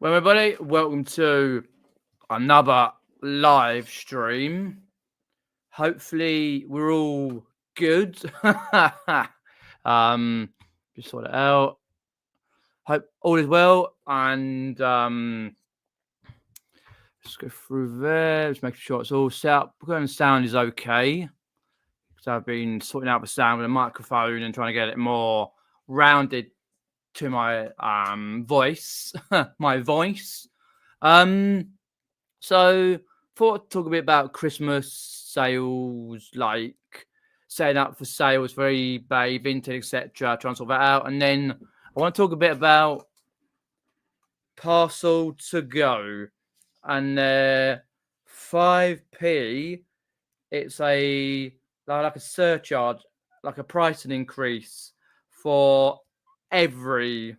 Well, everybody, welcome to another live stream. Hopefully, we're all good. Just sort it out. Hope all is well, and let's go through there. Just making sure it's all set up. The sound is okay because I've been sorting out the sound with a microphone and trying to get it more rounded to my voice. My voice. So thought I'd talk a bit about Christmas sales, like setting up for sales for eBay, Vinted, etc. Trying to sort that out, and then I want to talk a bit about Parcel to Go and their 5p. It's like a surcharge, like a pricing increase for every.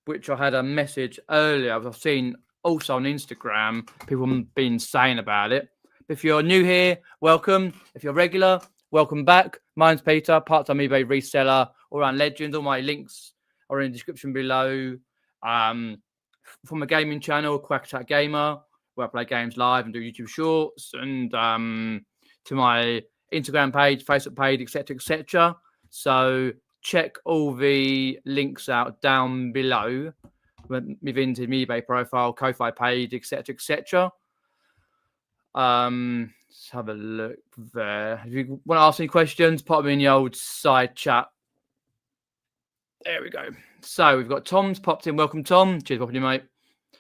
Which I had a message earlier. I've seen also on Instagram, people have been saying about it. If you're new here, welcome. If you're regular, welcome back. Mine's Peter, part-time eBay reseller, all around Legends. All my links are in the description below. From a gaming channel, Quack Chat Gamer, where I play games live and do YouTube shorts, and to my Instagram page, Facebook page, etc., etc. So check all the links out down below. My Vinted, eBay profile, Ko-Fi page, etc., etc. Let's have a look there. If you want to ask any questions, pop them in the old side chat. There we go. So we've got Tom's popped in. Welcome, Tom. Cheers, popping in, mate.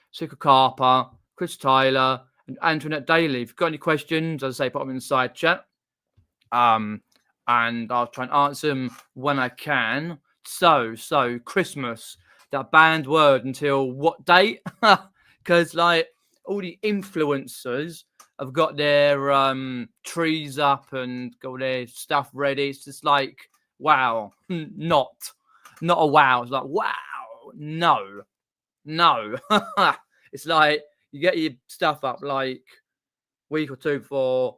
Suka Carper, Chris Tyler, and Antoinette Daly. If you've got any questions, as I say, pop them in the side chat. And I'll try and answer them when I can. So Christmas, that banned word until what date? Because like all the influencers have got their trees up and got their stuff ready. It's just like, wow, not a wow. It's like, wow, no. It's like you get your stuff up like week or two before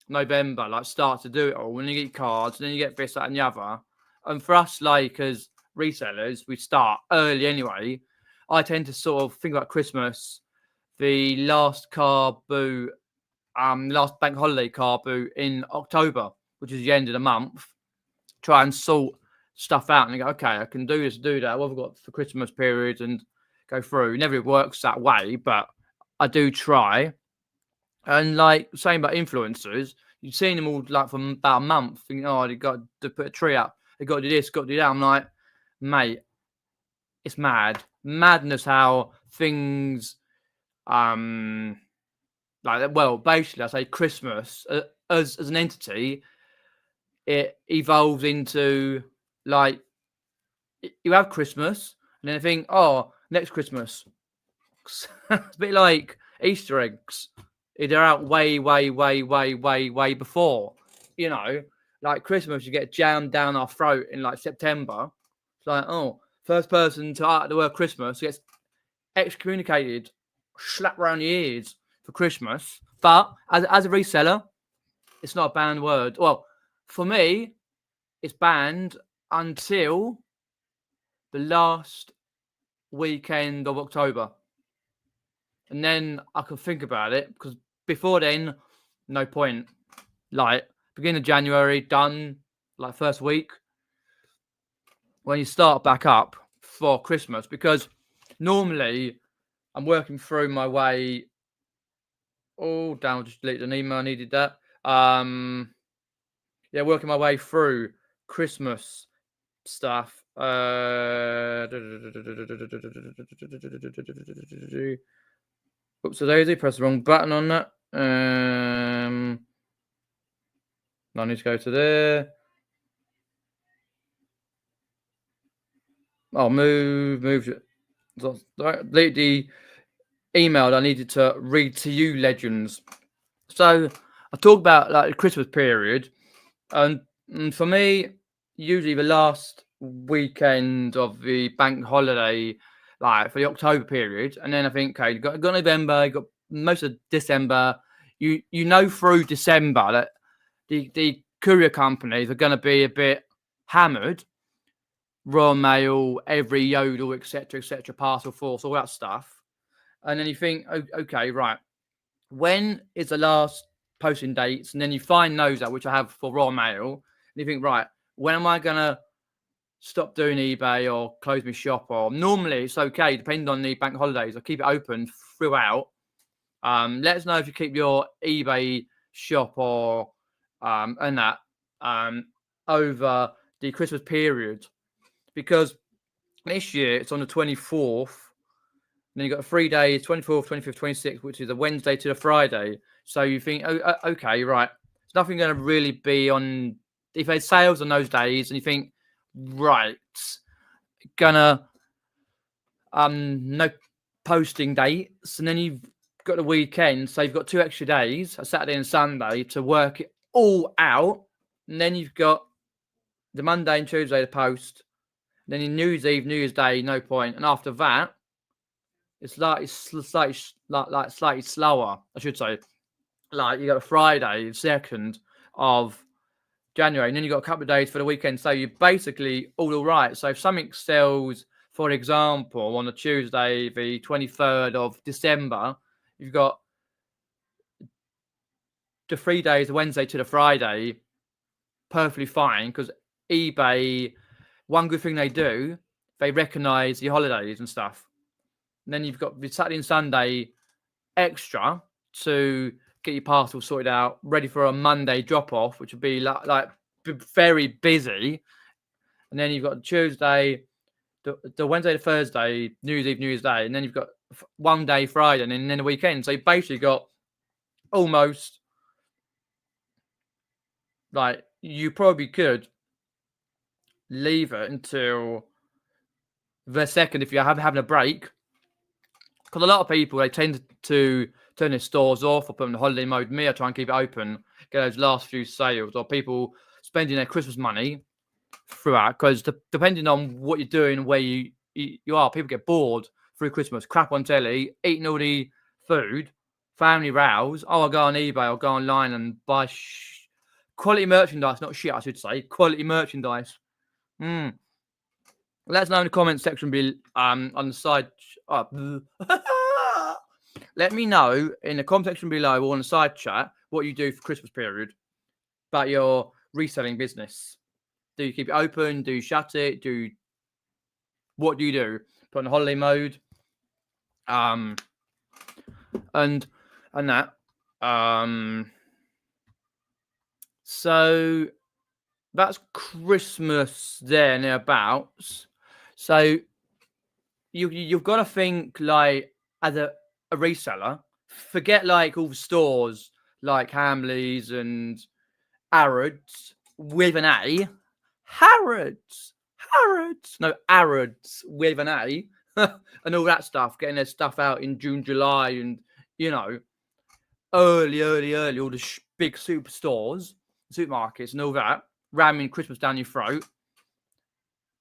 November, like start to do it all. When you get cards, then you get this, that, and the other. And for us, like as resellers, we start early anyway. I tend to sort of think about Christmas, the last car boot, last bank holiday car boot in October, which is the end of the month. Try and sort stuff out and go, okay, I can do this, do that. What have I got for Christmas period and go through. It never works that way, but I do try. And like saying about influencers, you've seen them all like for about a month, thinking, oh, they got to put a tree up, they got to do this, got to do that. I'm like, mate, it's madness how things, like, well, basically, I say Christmas as an entity, it evolves into like you have Christmas, and then I think, oh, next Christmas, it's a bit like Easter eggs. They're out way before, you know, like Christmas, you get jammed down our throat in like September. It's like, oh, first person to utter the word Christmas gets excommunicated, slapped around the ears for Christmas. But as a reseller, it's not a banned word. Well, for me, it's banned until the last weekend of October. And then I can think about it, because before then, no point. Like, beginning of January, done, like first week. When you start back up for Christmas, because normally I'm working through my way. Oh, damn, I just deleted an email. I needed that. Yeah, working my way through Christmas stuff. Oops, a daisy, press the wrong button on that. I need to go to there. Oh, move. Delete the email I needed to read to you, legends. So I talk about like the Christmas period, and for me, usually the last weekend of the bank holiday, like for the October period, and then I think, okay, you got November, you got most of December. You know through December that the courier companies are going to be a bit hammered. Royal Mail, every Yodel, etc., Parcel Force, all that stuff. And then you think, okay, right, when is the last posting dates? And then you find those out, which I have for Royal Mail. And you think, right, when am I going to stop doing eBay or close my shop? Or normally it's okay, depending on the bank holidays. I keep it open throughout. Let us know if you keep your eBay shop or and that over the Christmas period, because this year it's on the 24th. And then you've got 3 days, 24th, 25th, 26th, which is a Wednesday to the Friday. So you think, okay, right, there's nothing going to really be on, if there's sales on those days, and you think, right, gonna, no posting dates. And then you've got the weekend, so you've got 2 extra days, a Saturday and Sunday, to work it all out. And then you've got the Monday and Tuesday to post. Then in New Year's Eve, New Year's Day, no point. And after that, it's slightly slower, I should say. Like you got a Friday, 2nd of January, and then you got a couple of days for the weekend. So you're basically all right. So if something sells, for example, on a Tuesday, the 23rd of December, you've got the 3 days, the Wednesday to the Friday, perfectly fine, because eBay, one good thing they do, they recognize the holidays and stuff. And then you've got the Saturday and Sunday extra to get your parcel sorted out, ready for a Monday drop-off, which would be like very busy. And then you've got Tuesday, the Wednesday to Thursday, New Year's Eve, New Year's Day. And then you've got 1 day Friday, and then the weekend. So you basically got almost, like, you probably could leave it until the 2nd if you're having a break. Because a lot of people, they tend to turn their stores off or put them in holiday mode. Me, I try and keep it open, get those last few sales, or people spending their Christmas money throughout. Because depending on what you're doing, where you are, people get bored through Christmas, crap on telly, eating all the food, family rows. Oh, I'll go on eBay, I'll go online and buy quality merchandise, not shit, I should say, quality merchandise. Let us know in the comment section on the side. Let me know in the comment section below or on the side chat what you do for Christmas period about your reselling business. Do you keep it open? Do you shut it? What do you do? Put on holiday mode. And that. So that's Christmas there and thereabouts. So you've got to think, like, as a reseller, forget like all the stores like Hamleys and Harrods with an A. Harrods, no, Harrods with an A, and all that stuff, getting their stuff out in June, July, and early, all the big superstores, supermarkets, and all that, ramming Christmas down your throat.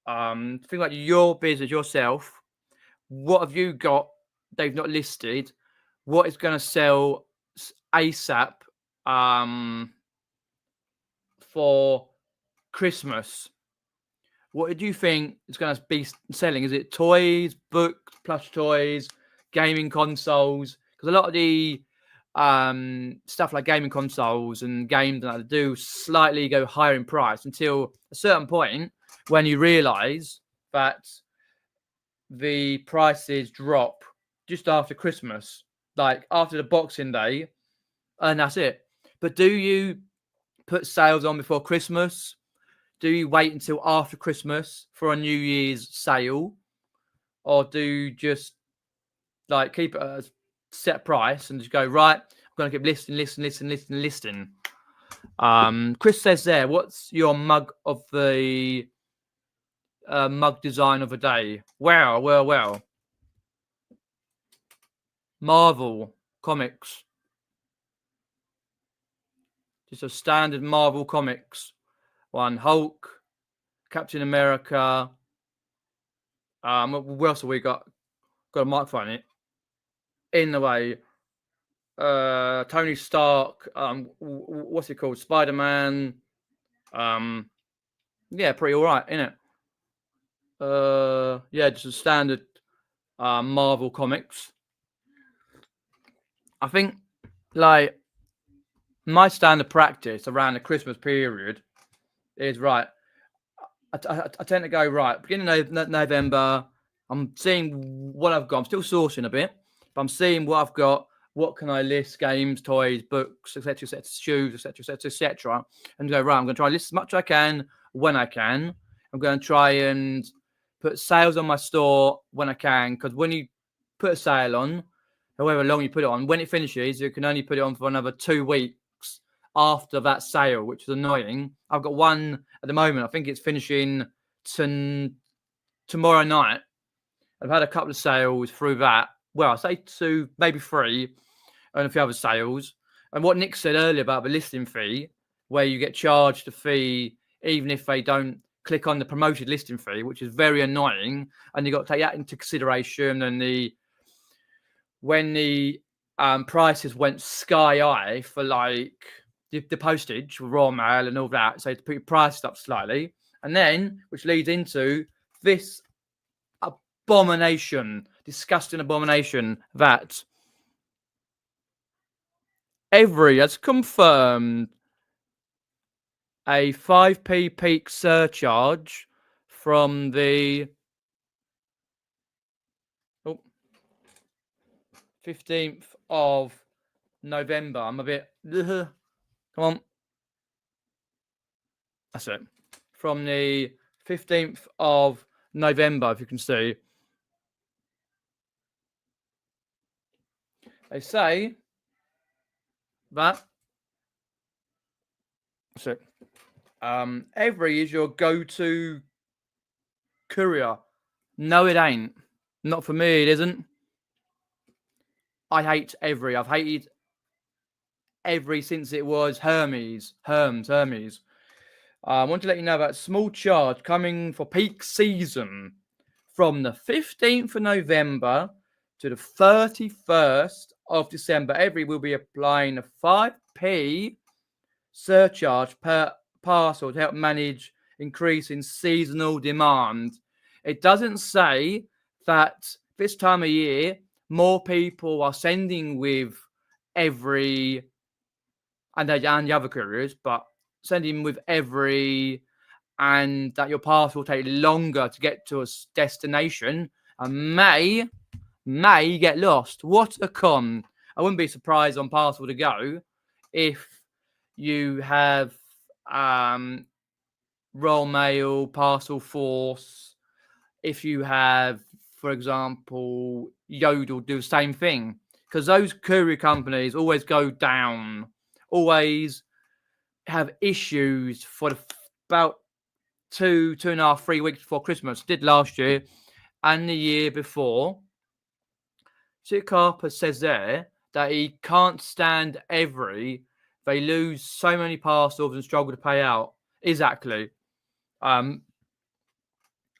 Think like your business, yourself. What have you got they've not listed? What is going to sell ASAP for Christmas? What do you think is going to be selling? Is it toys, books, plush toys, gaming consoles? Because a lot of the stuff like gaming consoles and games that do slightly go higher in price until a certain point when you realize that the prices drop just after Christmas, like after the Boxing Day, and that's it. But do you put sales on before Christmas? Do you wait until after Christmas for a New Year's sale? Or do you just like keep it at a set price and just go, right, I'm going to keep listing. Chris says there, what's your mug of the mug design of the day? Well. Marvel Comics. Just a standard Marvel Comics one. Hulk, Captain America. What else have we got? Got a microphone in the way. Tony Stark. What's it called? Spider-Man. Yeah, pretty all right, isn't it? Yeah, just a standard Marvel comics. I think like my standard practice around the Christmas period is right. I tend to go right beginning of November. I'm seeing what I've got. I'm still sourcing a bit, but I'm seeing what I've got. What can I list? Games, toys, books, etc., etc., shoes, etc., etc., etc. And go right. I'm going to try to list as much as I can when I can. I'm going to try and put sales on my store when I can, because when you put a sale on, however long you put it on, when it finishes, you can only put it on for another 2 weeks after that sale, which is annoying. I've got one at the moment. I think it's finishing tomorrow night. I've had a couple of sales through that. Well, I say 2, maybe 3, and a few other sales. And what Nick said earlier about the listing fee, where you get charged a fee even if they don't click on the promoted listing fee, which is very annoying. And you've got to take that into consideration. And when the prices went sky high for like the postage, raw mail and all that, so to put your prices up slightly. And then, which leads into this abomination, disgusting abomination, that Every has confirmed a 5p peak surcharge from the 15th of November. I'm a bit... Come on. That's it. From the 15th of November, if you can see. They say that... That's it. Every is your go-to courier. No, it ain't. Not for me, it isn't. I hate Every. I've hated Every since it was Hermes. I want to let you know about a small charge coming for peak season from the 15th of November to the 31st of December. Every will be applying a 5p surcharge per parcel to help manage increasing seasonal demand. It doesn't say that this time of year more people are sending with Every and the other couriers, but sending with Every, and that your parcel will take longer to get to a destination and may get lost. What a con. I wouldn't be surprised on Parcel to Go if you have Royal Mail, Parcel Force, if you have, for example, Yodel do the same thing, because those courier companies always go down, always have issues for about 2.5, 3 weeks before Christmas. Did last year and the year before. Chick Harper says there that he can't stand Every. They lose so many parcels and struggle to pay out. Exactly. I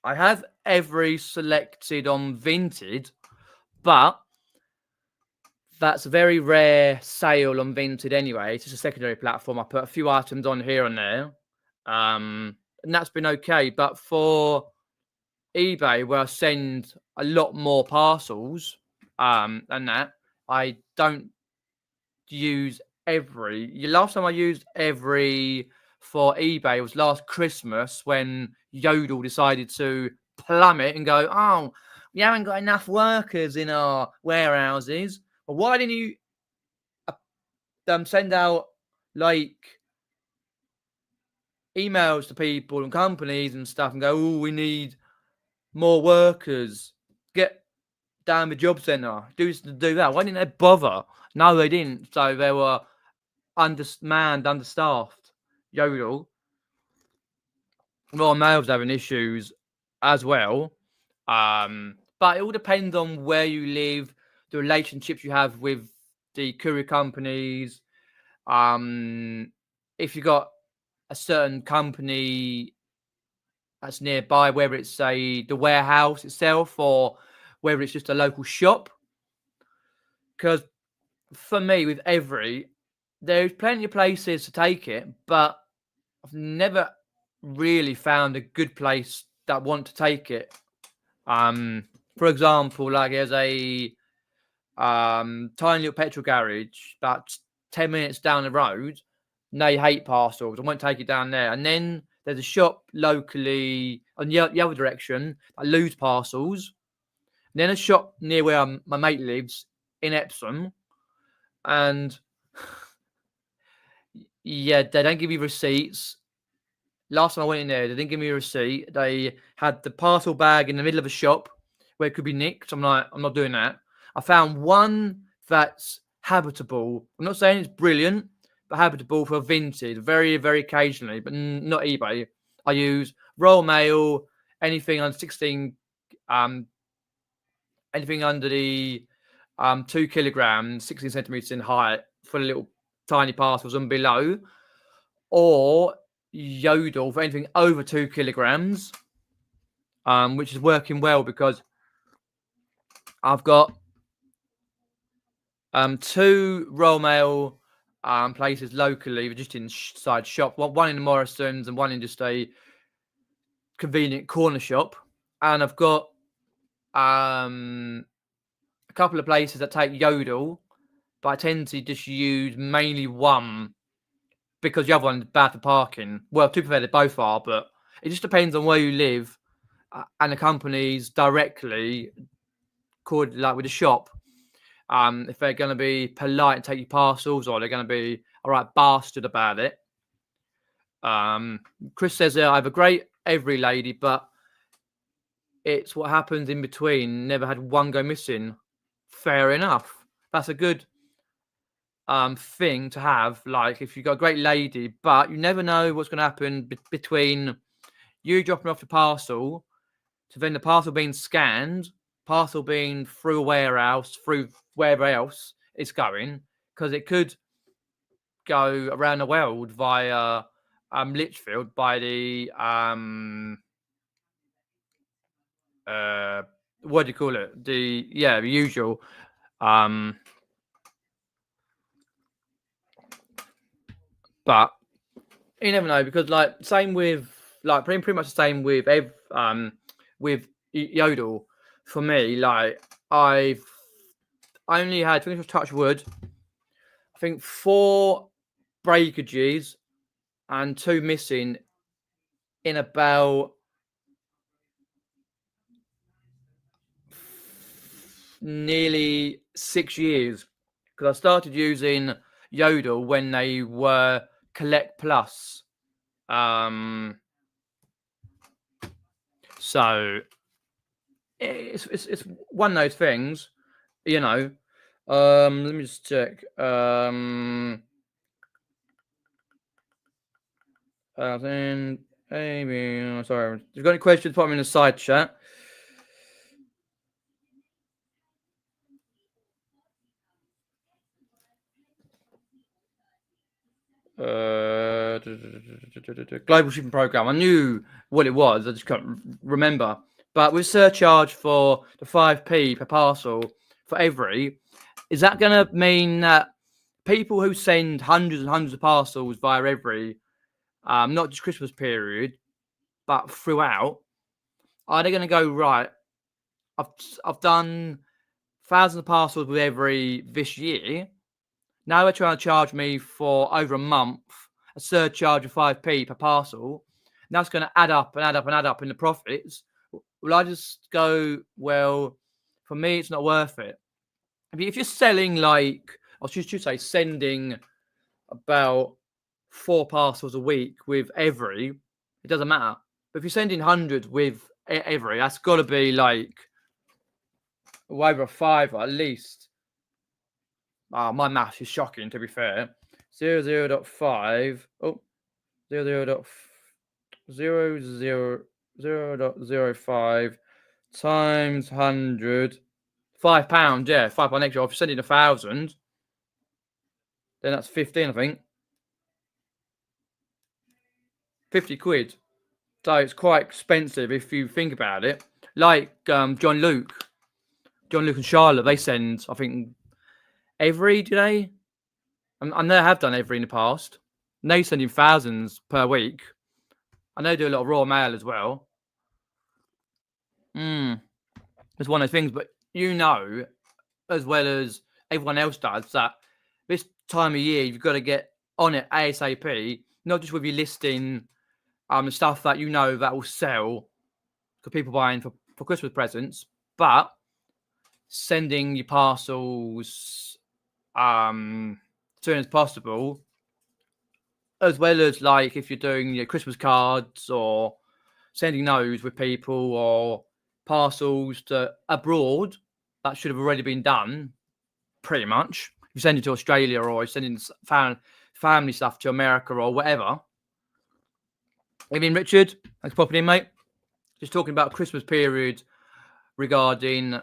have Every selected on Vinted, but that's a very rare sale on Vinted anyway. It's just a secondary platform. I put a few items on here and there, and that's been okay. But for eBay, where I send a lot more parcels than that, I don't use Every. The last time I used Every for eBay was last Christmas, when Yodel decided to plummet and go, oh, we haven't got enough workers in our warehouses. Well, why didn't you send out like emails to people and companies and stuff and go, oh, we need more workers. Get down the job centre. Do that. Why didn't they bother? No, they didn't. So they were undermanned, understaffed. Yodel. Royal Mail's having issues as well. But it all depends on where you live, the relationships you have with the courier companies. If you got a certain company that's nearby, whether it's the warehouse itself or whether it's just a local shop. Because for me, with Every, there's plenty of places to take it, but I've never really found a good place that want to take it. For example, like there's a tiny little petrol garage about 10 minutes down the road. And they hate parcels. I won't take it down there. And then there's a shop locally on the other direction that lose parcels. And then a shop near where my mate lives in Epsom. And yeah, they don't give you receipts. Last time I went in there, they didn't give me a receipt. They had the parcel bag in the middle of a shop where it could be nicked. I'm like, I'm not doing that. I found one that's habitable. I'm not saying it's brilliant, but habitable for vintage, very, very occasionally, but not eBay. I use Royal Mail, anything under 16, anything under the 2 kilograms, 16 centimeters in height for the little tiny parcels and below, or Yodel for anything over 2 kilograms, which is working well because I've got 2 Royal Mail places locally, just inside shop. One in the Morrisons and one in just a convenient corner shop. And I've got a couple of places that take Yodel, but I tend to just use mainly one because the other one's bad for parking. Well, to be fair, they both are, but it just depends on where you live and the companies directly called like with the shop. If they're going to be polite and take your parcels, or they're going to be all right bastard about it. Chris says I have a great every lady, but it's what happens in between. Never had one go missing. Fair enough. That's a good thing to have. Like if you've got a great lady, but you never know what's going to happen between you dropping off the parcel to then the parcel being scanned, parcel being through a warehouse, through wherever else it's going, because it could go around the world via Litchfield by the what do you call it? The usual but you never know, because like same with like pretty much the same with with Yodel. For me, like I've only had, touch wood, I think 4 breakages and 2 missing in about nearly 6 years, because I started using Yodel when they were Collect Plus. So it's one of those things, you know. Let me just check. Then maybe sorry. If you've got any questions, put them in the side chat. Global shipping program. I knew what it was. I just can't remember. But with surcharge for the 5p per parcel for every, is that going to mean that people who send hundreds and hundreds of parcels via every, not just Christmas period, but throughout, are they going to go, right, I've done thousands of parcels with every this year. Now they're trying to charge me for over a month a surcharge of 5p per parcel. And that's going to add up and add up and add up in the profits. Will I just go, well, for me, it's not worth it. If you're selling like, I should say, sending about 4 parcels a week with every, it doesn't matter. But if you're sending hundreds with every, that's got to be like over a 5 at least. My maths is shocking, to be fair. 0.5. Oh, 0.05 times 100. £5, yeah, £5 extra. If you're sending 1,000, then that's 15, I think. 50 quid. So it's quite expensive if you think about it. Like John Luke and Charlotte, they send, I think, every, do they? I know they have done every in the past. And they send in thousands per week. I know they do a lot of raw mail as well. It's one of those things, but you know, as well as everyone else does, that this time of year you've got to get on it ASAP. Not just with your listing, the stuff that you know that will sell for people buying for Christmas presents, but sending your parcels soon as possible, as well as like if you're doing your Christmas cards or sending those with people or parcels to abroad, that should have already been done pretty much. If you send it to Australia or you're sending family stuff to America or whatever. I mean, Richard, thanks for popping in, mate. Just talking about Christmas period regarding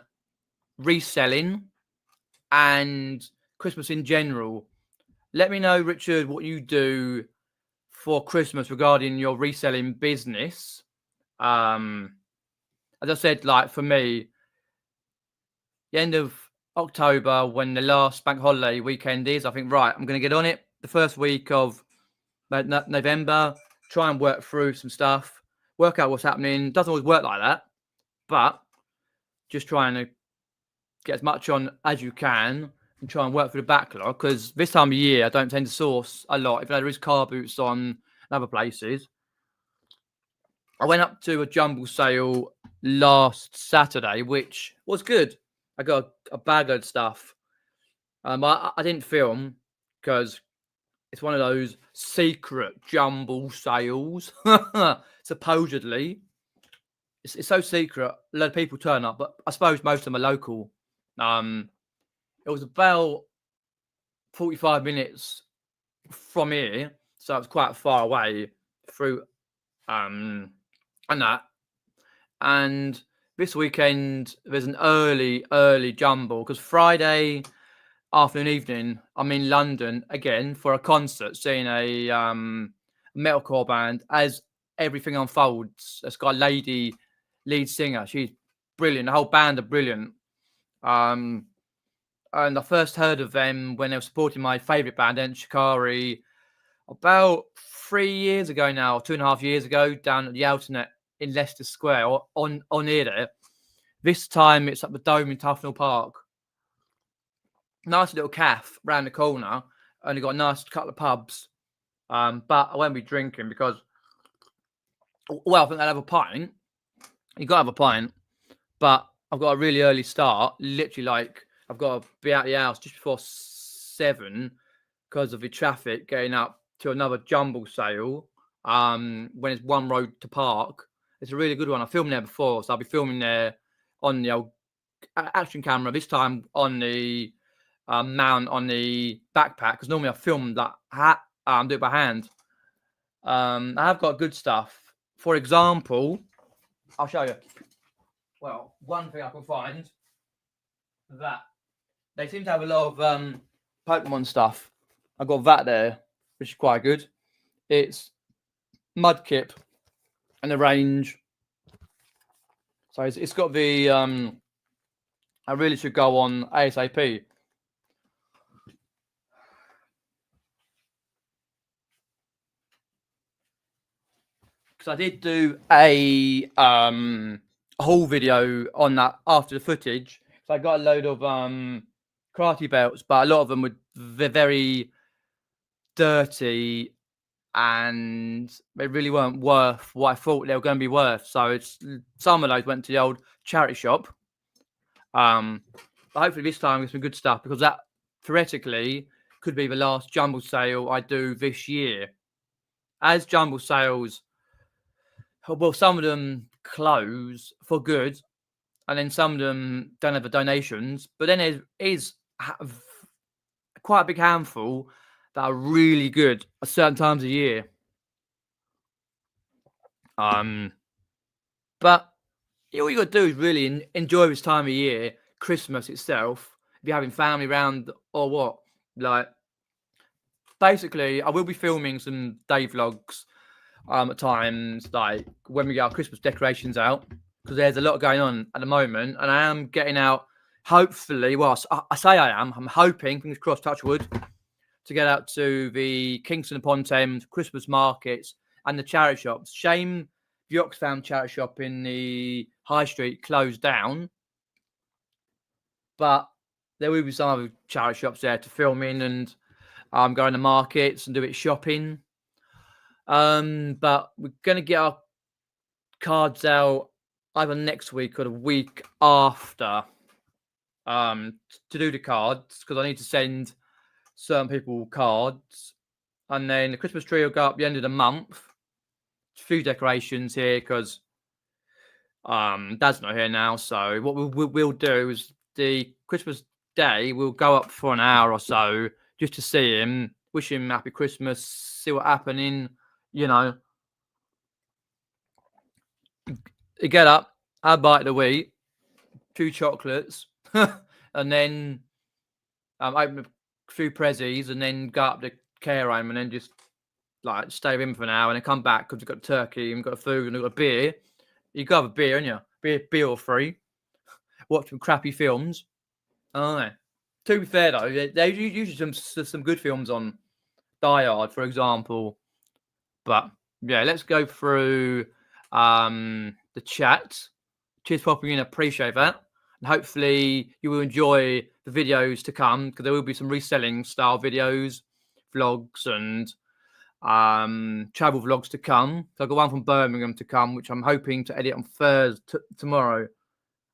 reselling and Christmas in general. Let me know, Richard, what you do for Christmas regarding your reselling business. As I said, like for me, the end of October, when the last bank holiday weekend is, I think, right, I'm going to get on it. The first week of November, try and work through some stuff, work out what's happening. Doesn't always work like that, but just trying to get as much on as you can and try and work through the backlog, because this time of year I don't tend to source a lot, even though there is Carboots on other places. I went up to a jumble sale last Saturday, which was good. I got a bag of stuff. I didn't film because it's one of those secret jumble sales. Supposedly, it's so secret. A lot of people turn up, but I suppose most of them are local. It was about 45 minutes from here, so it's quite far away through and that. And this weekend there's an early jumble, because Friday afternoon, evening, I'm in London again for a concert, seeing a metalcore band. As everything unfolds, it's got a lady lead singer. She's brilliant. The whole band are brilliant. And I first heard of them when they were supporting my favourite band, Shikari, about 3 years ago now, 2.5 years ago, down at the Alternate in Leicester Square, or on near there. This time it's at the Dome in Tufnell Park. Nice little cafe round the corner. Only got a nice couple of pubs. But I won't be drinking because, well, I think I'll have a pint. You got to have a pint. But I've got a really early start. Literally, like, I've got to be out of the house just before 7 because of the traffic getting up to another jumble sale. When it's one road to park. It's a really good one. I filmed there before, so I'll be filming there on the old action camera. This time on the mount on the backpack, because normally I film that do it by hand. I have got good stuff. For example, I'll show you. Well, one thing I can find, that they seem to have a lot of Pokemon stuff. I've got that there, which is quite good. It's Mudkip and the range. So it's got the I really should go on ASAP. Because I did do a haul video on that after the footage. So I got a load of karate belts, but a lot of them were very dirty and they really weren't worth what I thought they were going to be worth. So some of those went to the old charity shop. But hopefully this time it's some good stuff, because that theoretically could be the last jumble sale I do this year. As jumble sales, well, some of them close for good, and then some of them don't have the donations. But then there is quite a big handful that are really good at certain times of year. But all you got to do is really enjoy this time of year, Christmas itself. If you're having family around or what, like, basically, I will be filming some day vlogs at times, like when we get our Christmas decorations out, because there's a lot going on at the moment, and I am getting out, hopefully, well, I say I'm hoping, fingers crossed, touch wood, to get out to the Kingston upon Thames Christmas markets and the charity shops. Shame the Oxfam charity shop in the high street closed down, but there will be some other charity shops there to film in and go in the markets and do a bit of shopping. But we're going to get our cards out either next week or the week after to do the cards, because I need to send certain people cards. And then the Christmas tree will go up the end of the month. A few decorations here because Dad's not here now. So what we'll do is the Christmas day we'll go up for an hour or so just to see him, wish him happy Christmas, see what's happening, you know. You get up, have a bite of the wheat, 2 chocolates, and then open a few prezzies, and then go up the care home, and then just like stay with him for an hour, and then come back because we've got turkey, and we've got food, and we've got a beer. You got to have a beer, haven't you? Beer or free. Watch some crappy films. Oh, to be fair though, there's usually some good films on. Die Hard, for example. But yeah, let's go through the chat. Cheers for popping in, appreciate that. And hopefully you will enjoy the videos to come, because there will be some reselling style videos, vlogs, and travel vlogs to come. So I've got one from Birmingham to come, which I'm hoping to edit on Thursday tomorrow.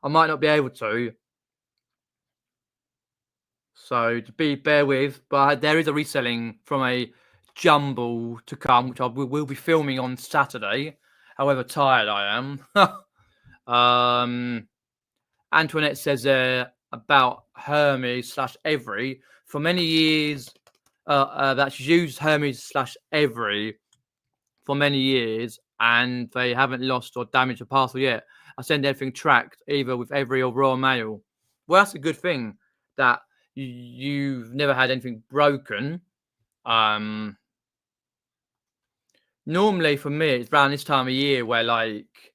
I might not be able to, so to bear with, but there is a reselling from a jumble to come, which I will be filming on Saturday. However tired I am. Antoinette says about Hermes / Every. For many years, that she's used Hermes / Every for many years, and they haven't lost or damaged a parcel yet. I send everything tracked, either with Every or Royal Mail. Well, that's a good thing that you've never had anything broken. Normally for me, it's around this time of year where like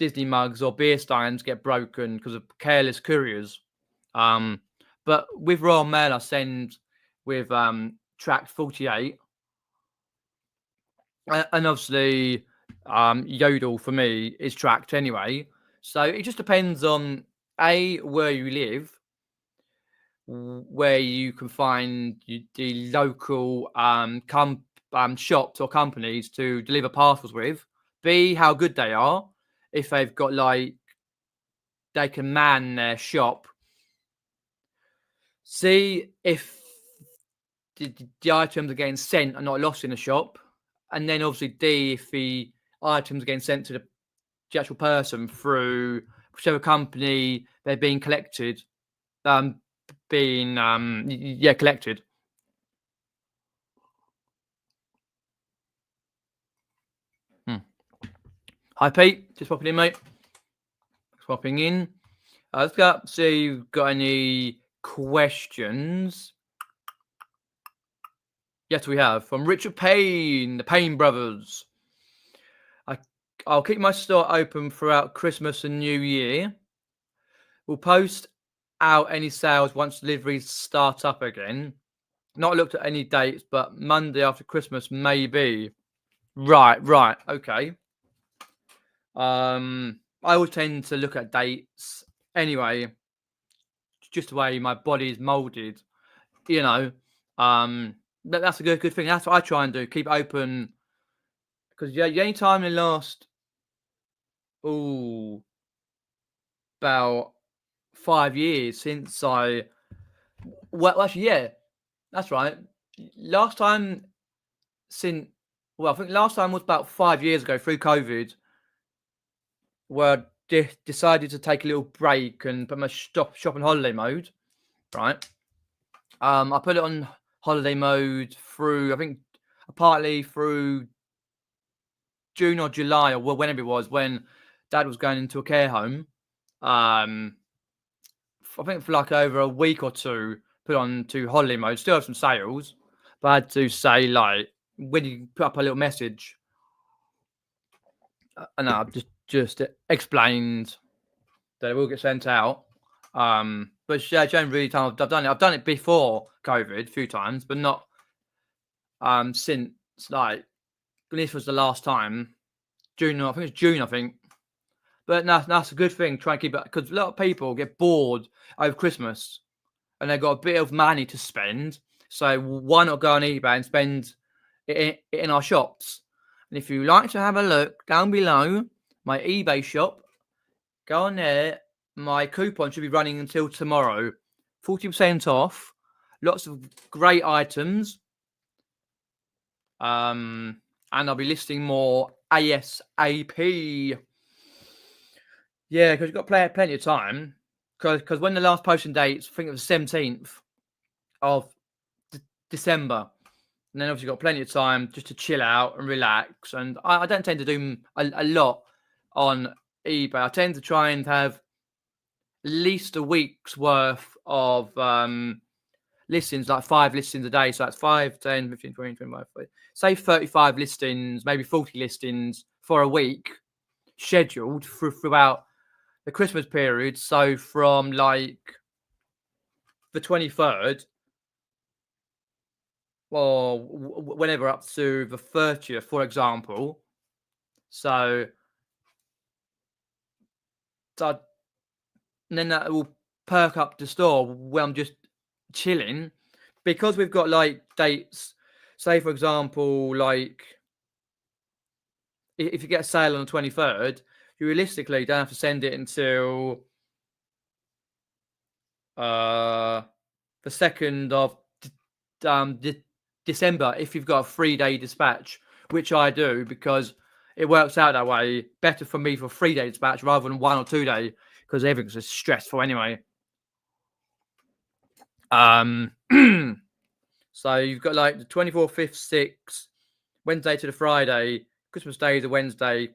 Disney mugs or beer steins get broken because of careless couriers. But with Royal Mail, I send with tracked 48. And obviously, Yodel for me is tracked anyway. So it just depends on where you live, where you can find the local shops or companies to deliver parcels with. B, how good they are. If they've got like, they can man their shop. See if the items are getting sent and not lost in the shop. And then obviously D, if the items are getting sent to the actual person through whichever company they're being collected, collected. Hi Pete, just popping in, mate. Popping in. Let's go up, see if you've got any questions. Yes, we have. From Richard Payne, the Payne Brothers. I'll keep my store open throughout Christmas and New Year. We'll post out any sales once deliveries start up again. Not looked at any dates, but Monday after Christmas, maybe. Right. Okay. I always tend to look at dates anyway, just the way my body is molded, you know. That's a good thing. That's what I try and do, keep it open, because the only time in the last about 5 years since actually, yeah, that's right. Last time I think last time was about 5 years ago through COVID, where I decided to take a little break and put my shop and holiday mode, right? I put it on holiday mode through, I think, partly through June or July or whenever it was, when Dad was going into a care home. I think for like over a week or two, put on to holiday mode. Still have some sales, but I had to say, like, when you put up a little message, and I just explained that it will get sent out. But yeah, generally, time I've done it. I've done it before COVID a few times, but not since, like, this was the last time June. I think it's June. I think. But that's a good thing. Try and keep it, because a lot of people get bored over Christmas and they've got a bit of money to spend. So why not go on eBay and spend it in our shops? And if you like to have a look down below, my eBay shop, go on there. My coupon should be running until tomorrow. 40% off. Lots of great items. And I'll be listing more ASAP. Yeah, because you've got plenty of time. Because when the last posting date, I think it was the 17th of December. And then obviously you've got plenty of time just to chill out and relax. And I don't tend to do a lot on eBay. I tend to try and have at least a week's worth of listings, like 5 listings a day. So that's 5, 10, 15, 20, 25, 30. Say 35 listings, maybe 40 listings for a week scheduled throughout the Christmas period. So from like the 23rd, or whenever up to the 30th, for example. So and then that will perk up the store where I'm just chilling, because we've got like dates. Say for example, like if you get a sale on the 23rd, you realistically don't have to send it until the 2nd of December if you've got a 3-day dispatch, which I do because it works out that way. Better for me for a 3-day dispatch rather than 1 or 2 day, because everything's just stressful anyway. So you've got like the 24th, 5th, 6th, Wednesday to the Friday, Christmas Day is a Wednesday,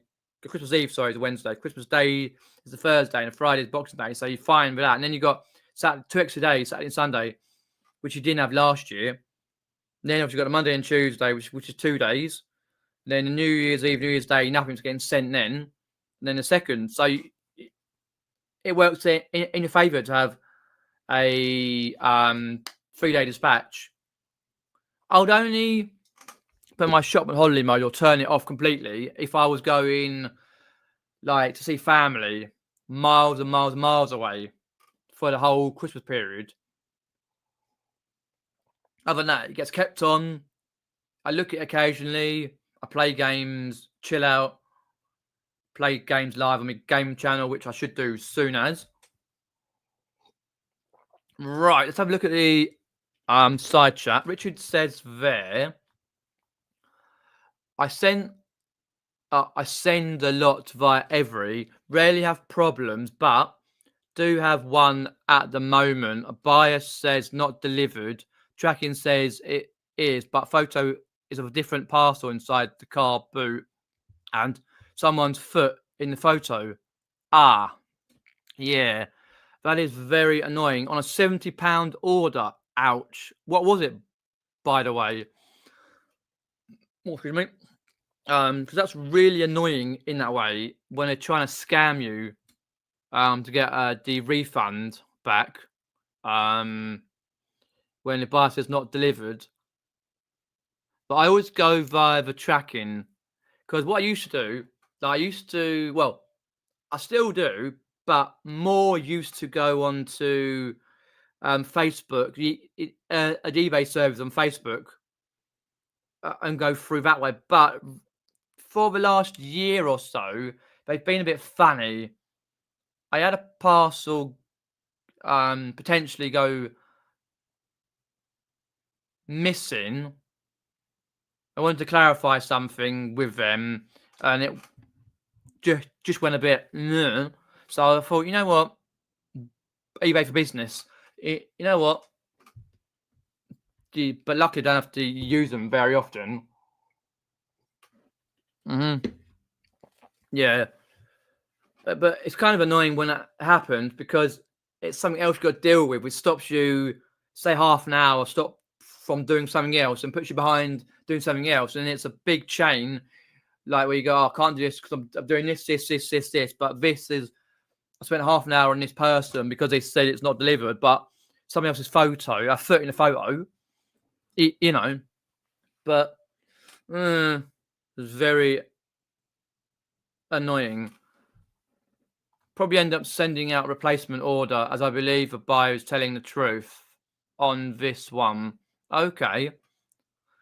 Christmas Eve, sorry, is a Wednesday, Christmas Day is a Thursday, and Friday is Boxing Day. So you're fine with that. And then you've got Saturday, 2 extra days, Saturday and Sunday, which you didn't have last year. And then obviously you've got a Monday and Tuesday, which is 2 days. And then the New Year's Eve, New Year's Day, nothing's getting sent then. And then the 2nd. So it works in your favour to have a 3-day dispatch. I would only put my shop on holiday mode or turn it off completely if I was going like to see family miles and miles and miles away for the whole Christmas period. Other than that, it gets kept on. I look at it occasionally. I play games, chill out, play games live on my game channel, which I should do soon as. Right, let's have a look at the side chat. Richard says there, I send a lot via Every. Rarely have problems, but do have one at the moment. A buyer says not delivered. Tracking says it is, but photo is of a different parcel inside the car boot and someone's foot in the photo. Yeah, that is very annoying. On a £70 order. Ouch. What was it, by the way? Oh, excuse me. Because that's really annoying in that way when they're trying to scam you to get the refund back when the buyer says not delivered. But I always go via the tracking, because what I used to do, well, I still do, but more used to go on to Facebook, an eBay service on Facebook, and go through that way. But for the last year or so, they've been a bit funny. I had a parcel potentially go missing. I wanted to clarify something with them, and it just went a bit. So I thought, you know what, eBay for business. You know what? But luckily, I don't have to use them very often. Yeah. But it's kind of annoying when that happens, because it's something else you've got to deal with, which stops you, say, half an hour, stop from doing something else and puts you behind doing something else. And it's a big chain, like where you go, oh, I can't do this because I'm doing this. But this is, I spent half an hour on this person because they said it's not delivered, but somebody else's photo, I put in a photo, you know. But it's very annoying. Probably end up sending out replacement order, as I believe the buyer is telling the truth on this one. Okay.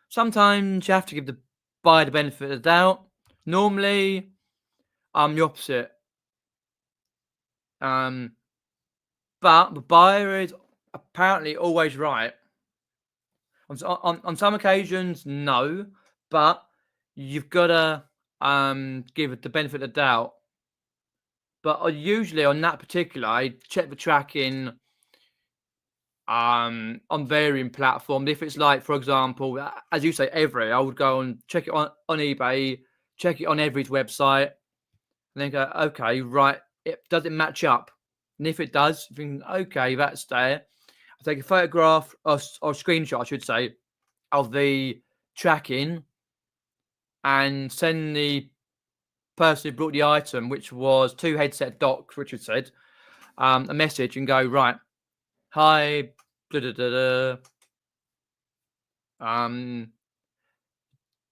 Sometimes you have to give the buyer the benefit of the doubt. Normally, I'm the opposite. But the buyer is apparently always right. On some occasions, no, but you've got to give it the benefit of the doubt. But usually on that particular, I check the tracking on varying platforms. If it's like, for example, as you say, Every, I would go and check it on eBay, check it on Every's website, and then go, okay, right, does it match up? And if it does, you think, okay, that's there. I take a photograph or screenshot, I should say, of the tracking and send the person who brought the item, which was 2 headset docks, Richard said, a message and go, right, hi,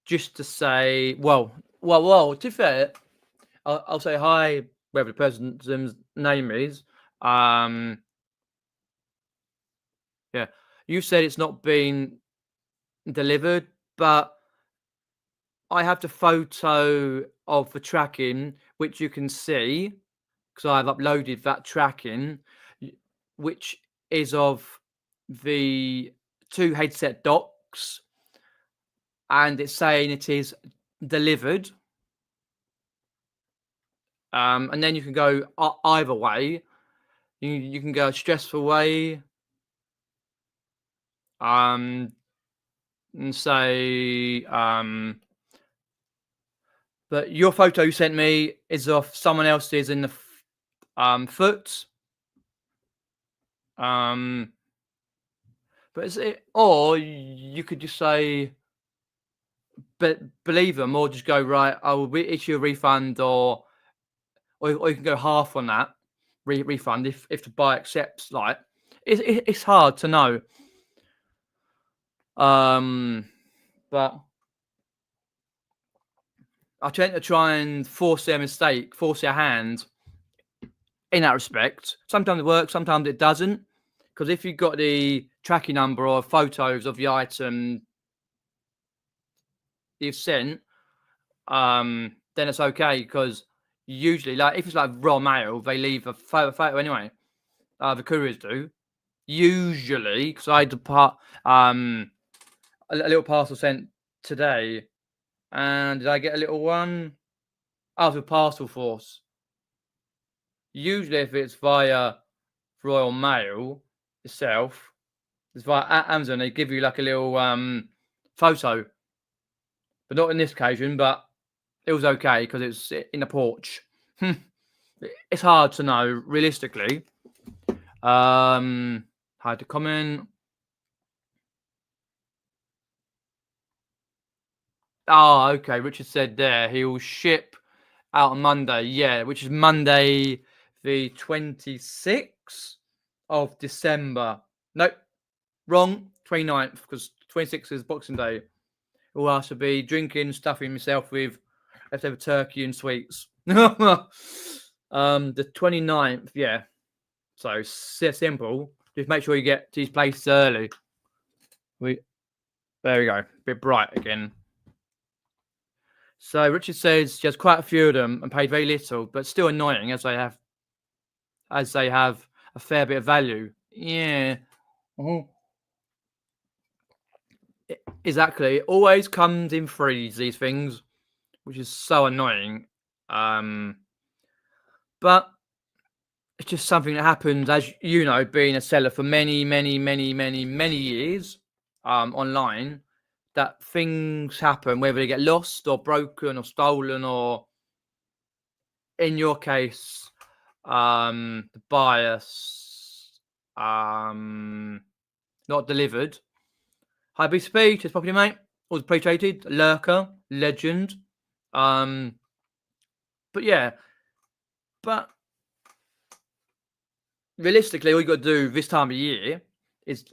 just to say, well, to be fair, I'll say hi, whatever the person's name is. Yeah, you said it's not been delivered, but I have the photo of the tracking, which you can see, because I've uploaded that tracking, which is of the 2 headset docks, and it's saying it is delivered. And then you can go either way. You can go a stressful way, and say, but your photo you sent me is of someone else's in the foot. But or you could just say, but believe them, or just go, right, I will issue a refund, or you can go half on that refund if the buyer accepts. Like, it's hard to know. But I tend to try and force their hand in that respect. Sometimes it works, sometimes it doesn't. Because if you've got the tracking number or photos of the item you've sent, then it's okay. Because usually, like if it's like raw mail, they leave a photo anyway. The couriers do. Usually, because I had a little parcel sent today, and did I get a little one? Out of Parcel Force. Usually, if it's via Royal Mail itself, it's via Amazon. They give you like a little photo, but not in this occasion. But it was okay because it's in the porch. It's hard to know realistically. Hard to comment. Oh, okay. Richard said there he will ship out on Monday. Yeah, which is Monday, the 26th of December. Nope, wrong. 29th, because 26th is Boxing Day. We'll also be drinking, stuffing myself with leftover turkey and sweets. The 29th, yeah. So simple. Just make sure you get to these places early. There we go. Bit bright again. So Richard says she has quite a few of them and paid very little, but still annoying as they have a fair bit of value. Yeah. Exactly. It always comes in threes, these things, which is so annoying. But it's just something that happens, as you know, being a seller for many, many, many, many, many years online, that things happen, whether they get lost or broken or stolen, or in your case, the bias not delivered. High B speed, it's property, mate. Always appreciated. Lurker, legend. But yeah, but realistically, all you got to do this time of year is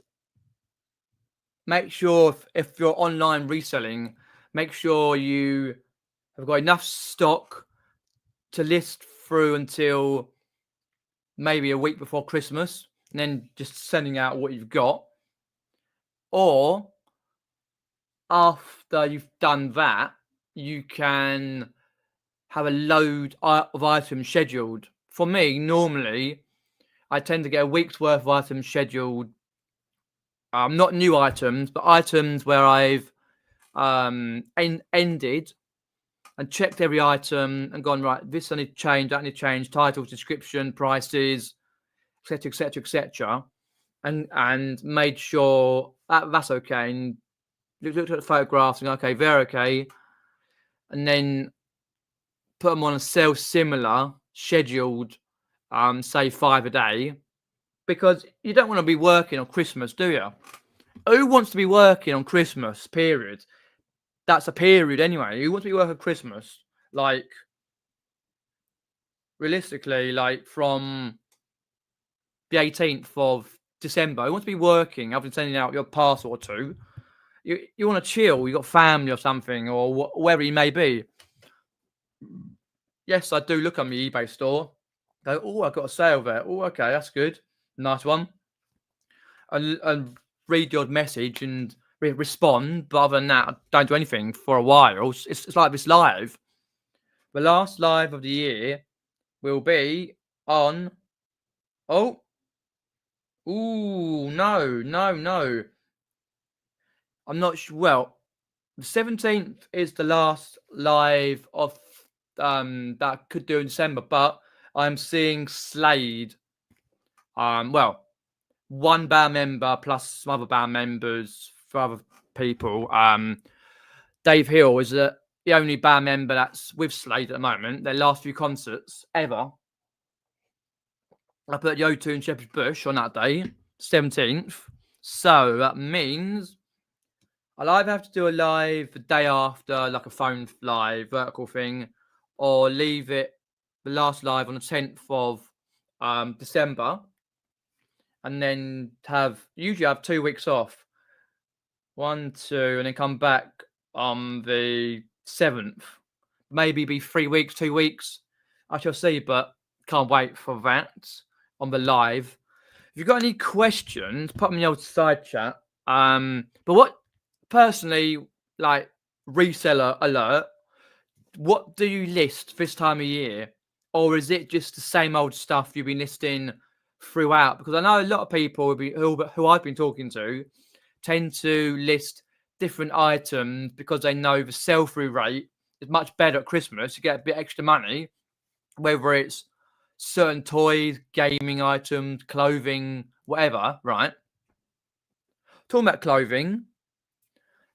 make sure if you're online reselling, make sure you have got enough stock to list through until maybe a week before Christmas, and then just sending out what you've got. Or after you've done that, you can have a load of items scheduled. For me, normally, I tend to get a week's worth of items scheduled. Not new items, but items where I've ended and checked every item and gone, right, this I need to change, that I need to change, titles, description, prices, etc., etc., etc., and made sure that's okay, and looked at the photographs and okay, they're okay, and then put them on a sell similar scheduled, say 5 a day, because you don't want to be working on Christmas, do you? Who wants to be working on Christmas? Period. That's a period anyway. Who wants to be working on Christmas? Like, realistically, like from the 18th of December, who wants to be working other than sending out your parcel or two? You want to chill. You got family or something, or wherever you may be. Yes, I do look on the eBay store. Go, oh, I've got a sale there. Oh, okay, that's good. Nice one. And read your message and respond. But other than that, I don't do anything for a while. It's like this live. The last live of the year will be on. Oh, ooh, no. I'm not sure. Well, the 17th is the last live of that I could do in December, but I'm seeing Slade. Well, one band member plus some other band members for other people. Dave Hill is the only band member that's with Slade at the moment. Their last few concerts ever. I put O2 in Shepherd's Bush on that day, 17th. So that means I'll either have to do a live the day after, like a phone live, vertical thing, or leave it the last live on the 10th of December, and then usually have 2 weeks off. 1, 2, and then come back on the 7th. Maybe be 3 weeks, 2 weeks. I shall see, but can't wait for that on the live. If you've got any questions, put them in the old side chat. But what personally, like, reseller alert, what do you list this time of year? Or is it just the same old stuff you've been listing throughout? Because I know a lot of people who I've been talking to tend to list different items because they know the sell-through rate is much better at Christmas. You get a bit extra money, whether it's certain toys, gaming items, clothing, whatever, right? Talking about clothing,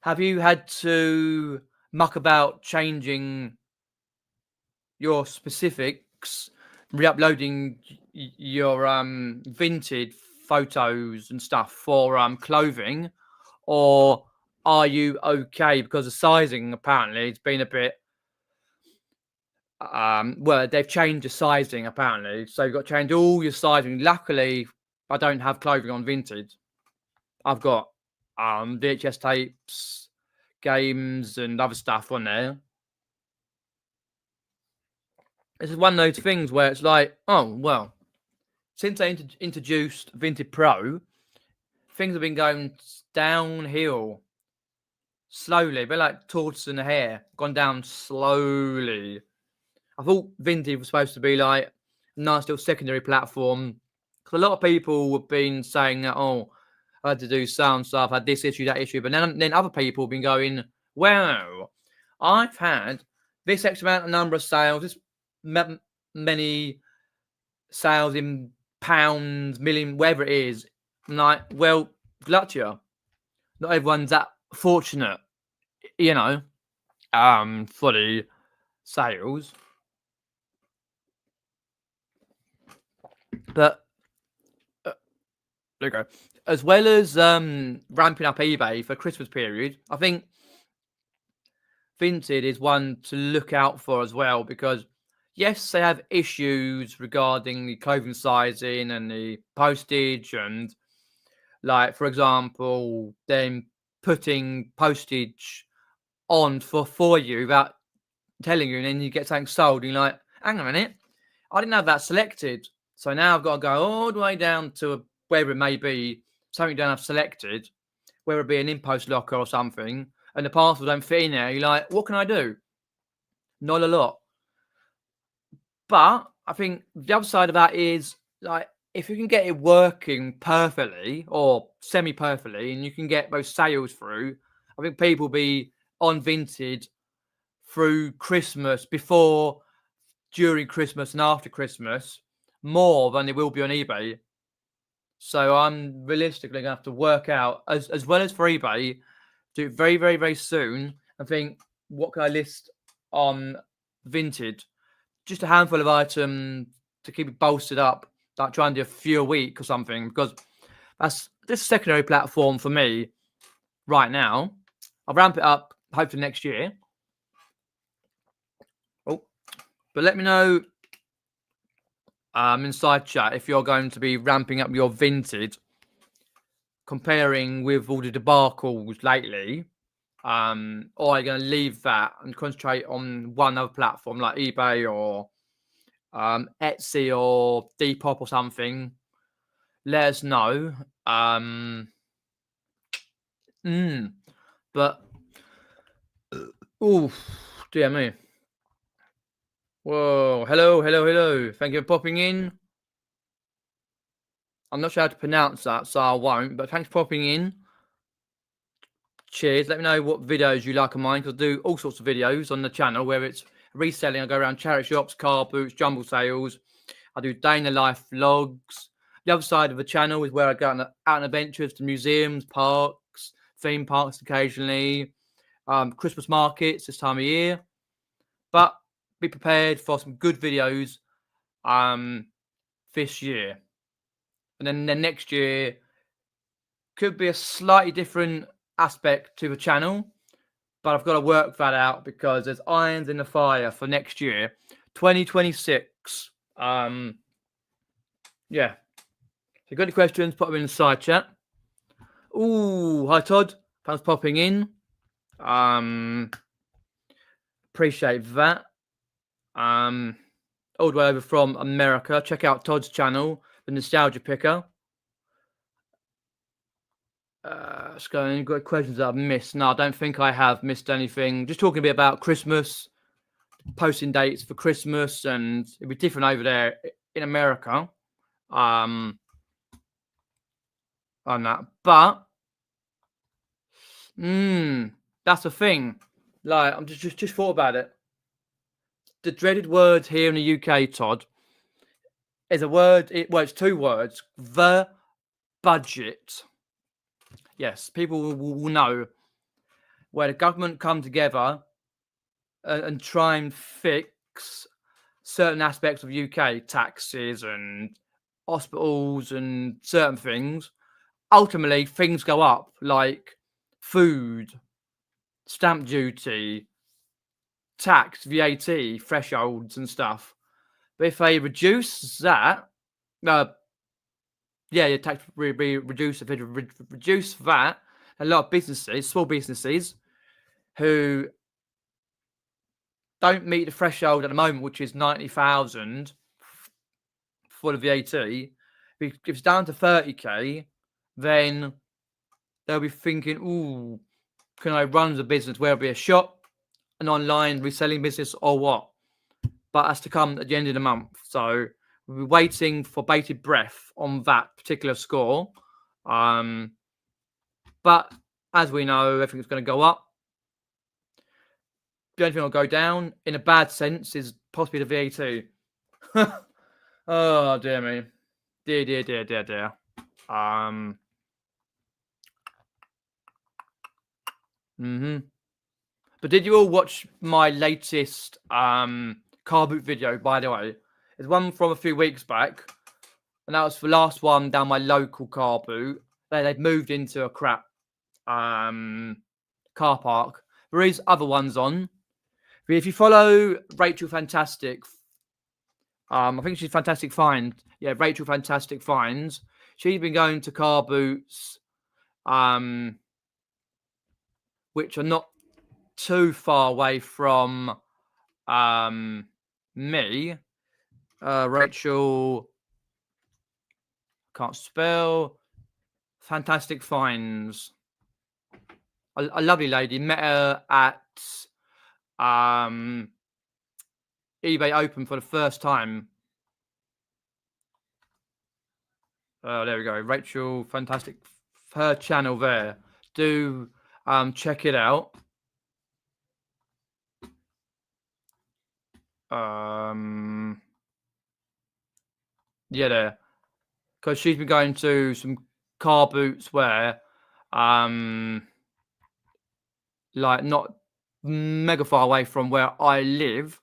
have you had to muck about changing your specifics, re-uploading your vintage photos and stuff for clothing, or are you okay? Because the sizing apparently it's been a bit well, they've changed the sizing apparently, so you've got to change all your sizing. Luckily, I don't have clothing on vintage. I've got VHS tapes, games, and other stuff on there. This is one of those things where it's like, oh well, since they introduced Vintage Pro, things have been going downhill slowly. They're like tortoise in the hare, gone down slowly. I thought Vintage was supposed to be like a nice little secondary platform, because a lot of people have been saying that, oh, I had to do some stuff, I had this issue, that issue, but then other people have been going, well, I've had this X amount of number of sales, this many sales in pounds, million, whatever it is. I'm like, well, good luck to you. Not everyone's that fortunate, you know, for the sales. But there you go. As well as ramping up eBay for Christmas period, I think Vinted is one to look out for as well, because yes, they have issues regarding the clothing sizing and the postage, and like, for example, them putting postage on for you without telling you, and then you get something sold and you're like, hang on a minute, I didn't have that selected. So now I've got to go all the way down to wherever it may be, something you don't have selected, whether it be an in-post locker or something, and the parcel don't fit in there. You're like, what can I do? Not a lot. But I think the other side of that is, like, if you can get it working perfectly or semi-perfectly, and you can get those sales through, I think people will be on Vinted through Christmas, before, during Christmas, and after Christmas, more than they will be on eBay. So I'm realistically going to have to work out, as well as for eBay, do it very, very, very soon, and think, what can I list on Vinted? Just a handful of items to keep it bolstered up, like try and do a few a week or something, because that's this secondary platform for me right now. I'll ramp it up hopefully next year. Oh, but let me know inside chat if you're going to be ramping up your Vinted, comparing with all the debacles lately, or are you going to leave that and concentrate on one other platform like eBay or Etsy or Depop or something? Let us know. But oh, dear me. Whoa, hello. Thank you for popping in. I'm not sure how to pronounce that, so I won't, but thanks for popping in. Cheers. Let me know what videos you like of mine, because I do all sorts of videos on the channel, where it's reselling. I go around charity shops, car boots, jumble sales. I do day in the life vlogs. The other side of the channel is where I go out on adventures to museums, parks, theme parks occasionally, Christmas markets this time of year. But be prepared for some good videos this year. And then the next year could be a slightly different aspect to the channel, but I've got to work that out, because there's irons in the fire for next year, 2026. Yeah. If you've got any questions, put them in the side chat. Ooh, hi Todd. Thanks for popping in. Appreciate that. All the way over from America. Check out Todd's channel, The Nostalgia Picker. Let's go. Any good questions that I've missed? No, I don't think I have missed anything. Just talking a bit about Christmas, posting dates for Christmas, and it'll be different over there in America. On that, but that's the thing. Like, I'm just thought about it. The dreaded word here in the UK, Todd, is a word. It's two words. The budget. Yes, people will know, where the government come together and try and fix certain aspects of UK taxes and hospitals and certain things. Ultimately, things go up, like food, stamp duty, tax, VAT, thresholds and stuff. But if they reduce that, tax reduce. If they reduce that, a lot of businesses, small businesses, who don't meet the threshold at the moment, which is 90,000 for the VAT, if it's down to 30k, then they'll be thinking, ooh, can I run the business, whether it be a shop, an online reselling business, or what? But that's to come at the end of the month. So we'll be waiting for bated breath on that particular score. But as we know, everything's going to go up. The only thing will go down, in a bad sense, is possibly the VAT. Oh, dear me. Dear. But did you all watch my latest car boot video, by the way? It's one from a few weeks back, and that was the last one down my local car boot. They've moved into a crap car park. There is other ones on. But if you follow Rachel Fantastic, I think she's Fantastic Finds. Yeah, Rachel Fantastic Finds. She's been going to car boots, which are not too far away from me, Rachel, can't spell, Fantastic Finds. A lovely lady. Met her at eBay Open for the first time. There we go. Rachel, fantastic. Her channel there. Do check it out. Yeah, there. Because she's been going to some Carboots where like not mega far away from where I live.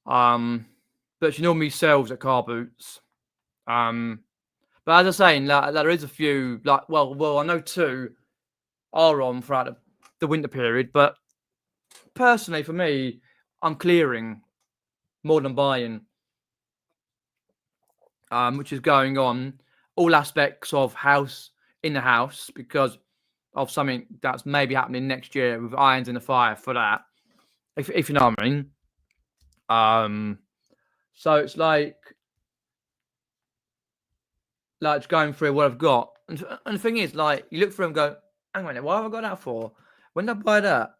But she normally sells at Carboots. But as I was saying, like, there is a few, like, well, I know 2 are on throughout the winter period, but personally, for me, I'm clearing more than buying, which is going on all aspects of in the house because of something that's maybe happening next year with irons in the fire for that, if you know what I mean. So it's like it's going through what I've got. And the thing is, like, you look through and go, hang on a minute, what have I got that for? When did I buy that?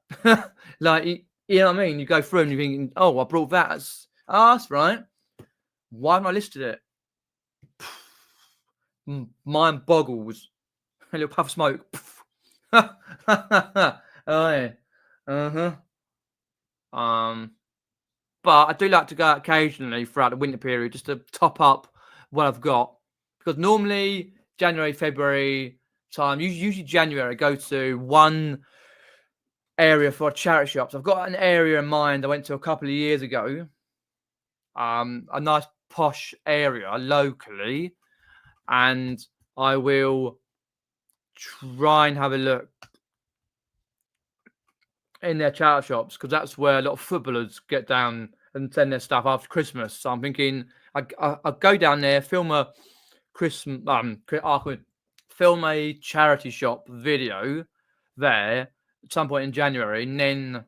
Like, you know what I mean? You go through and you're thinking, oh, I brought that. That's right. Why haven't I listed it? Mind boggles. A little puff of smoke. Oh, yeah. But I do like to go out occasionally throughout the winter period just to top up what I've got. Because normally January, February time, usually January, I go to one area for charity shops. I've got an area in mind I went to a couple of years ago. A nice posh area locally. And I will try and have a look in their charity shops because that's where a lot of footballers get down and send their stuff after Christmas. So I'm thinking I go down there, film a Christmas, film a charity shop video there at some point in January, and then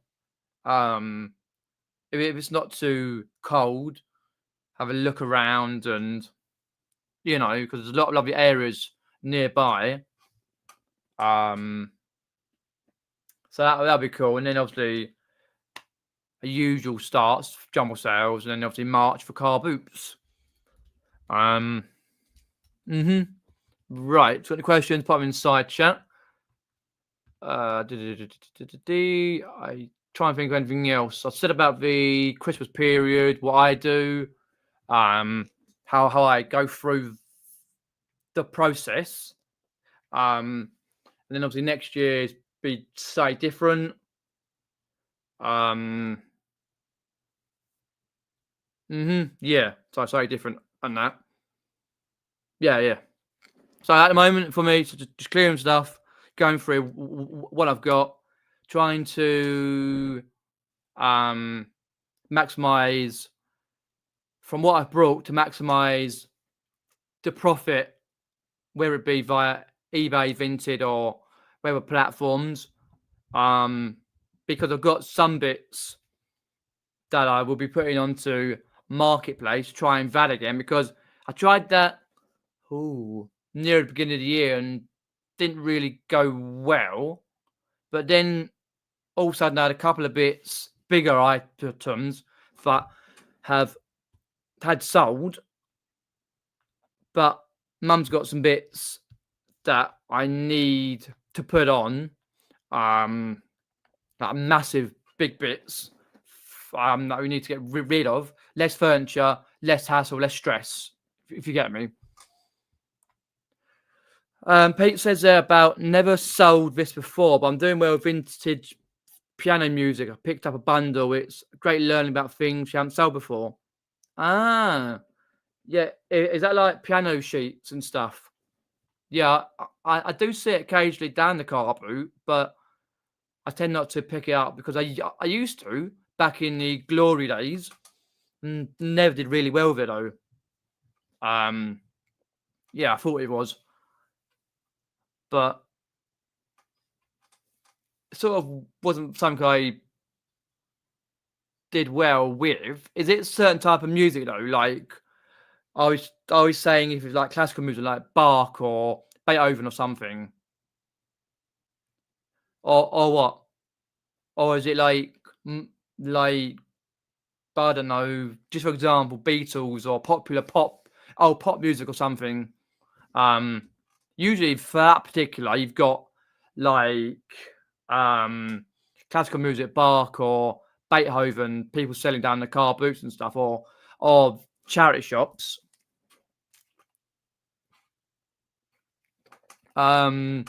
if it's not too cold, have a look around and because there's a lot of lovely areas nearby. So that'll be cool, and then obviously the usual starts, jumble sales, and then obviously March for Carboots. Right, so any questions, put them inside chat. I try and think of anything else. I said about the Christmas period, what I do, how I go through the process. And then obviously next year be say different. Yeah, so sorry different on that. Yeah. So at the moment for me, so just clearing stuff, going through what I've got, trying to maximize from what I've brought to maximize the profit, whether it be via eBay, Vinted, or whatever platforms. Because I've got some bits that I will be putting onto Marketplace, trying that again, because I tried that near the beginning of the year and didn't really go well. But then all of a sudden I had a couple of bits, bigger items that have had sold, but Mum's got some bits that I need to put on, like massive big bits that we need to get rid of. Less furniture, less hassle, less stress, if you get me. Pete says there about never sold this before, but I'm doing well with vintage piano music. I picked up a bundle. It's great learning about things you haven't sold before. Yeah. Is that like piano sheets and stuff? Yeah, I do see it occasionally down the car boot, but I tend not to pick it up because I used to back in the glory days and never did really well with it though. Yeah, I thought it was, but it sort of wasn't something I did well with. Is it a certain type of music though? Like I was saying if it's like classical music, like Bach or Beethoven or something, or what? Or is it like like I don't know, just for example, Beatles or popular pop music or something. Um, Usually for that particular, you've got like um classical music, Bach or Beethoven, people selling down the car boots and stuff, or charity shops. Some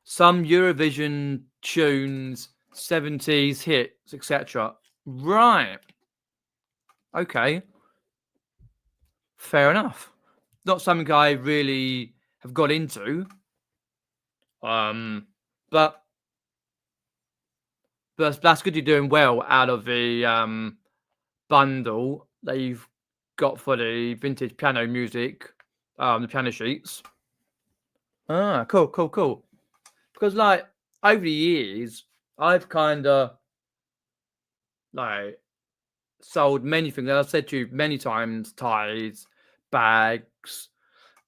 Eurovision tunes, 70s hits, etc. Right. Okay. Fair enough. Not something I really have got into. But that's good you're doing well out of the bundle that you've got for the vintage piano music, the piano sheets. Ah, cool, cool, cool. Because like over the years, I've kind of like sold many things. I've said to you many times, ties, bags,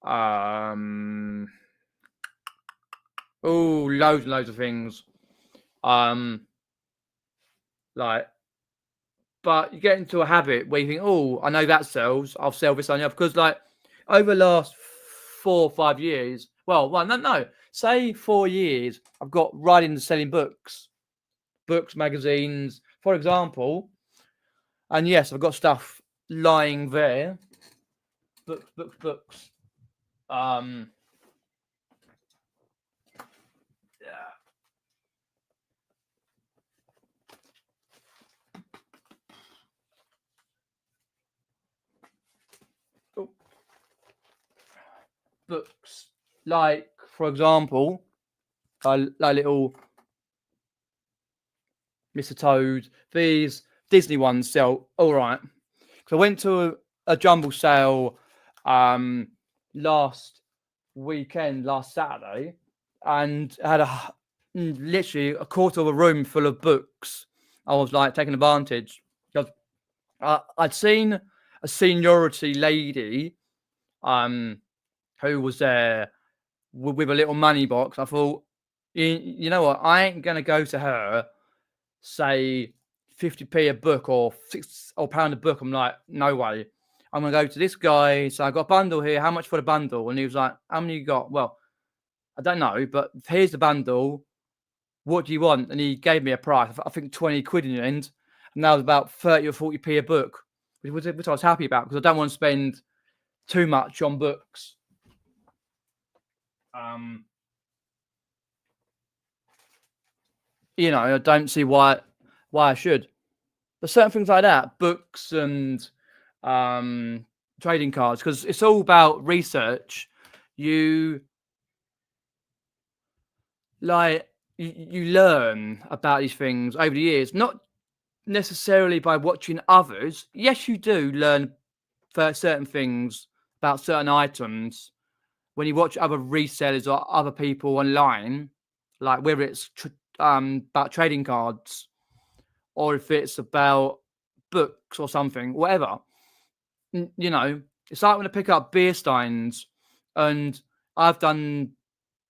um, oh, loads and loads of things. Um, like, but you get into a habit where you think, oh, I know that sells. I'll sell this on you because like over the last 4 or 5 years, well, no, say 4 years, I've got right into selling books, magazines, for example. And yes, I've got stuff lying there. Books. Um, yeah. Oh, books like, for example, like little Mr. Toad. These Disney ones sell all right. So I went to a jumble sale last weekend, last Saturday, and had literally a quarter of a room full of books. I was like taking advantage because I'd seen a seniority lady who was there with a little money box. I thought, you know what, I ain't gonna go to her, say 50p a book or £6 a book. I'm like, no way. I'm gonna go to this guy. So I got a bundle here. How much for the bundle? And he was like, how many you got? Well, I don't know, but here's the bundle. What do you want? And he gave me a price. I think 20 quid in the end. And that was about 30 or 40p a book, which I was happy about because I don't want to spend too much on books. You know, I don't see why I should. But certain things like that, books and trading cards, because it's all about research. You like you learn about these things over the years, not necessarily by watching others. Yes, you do learn for certain things about certain items when you watch other resellers or other people online, like whether it's about trading cards or if it's about books or something, whatever. You know, it's like when I pick up beer steins and I've done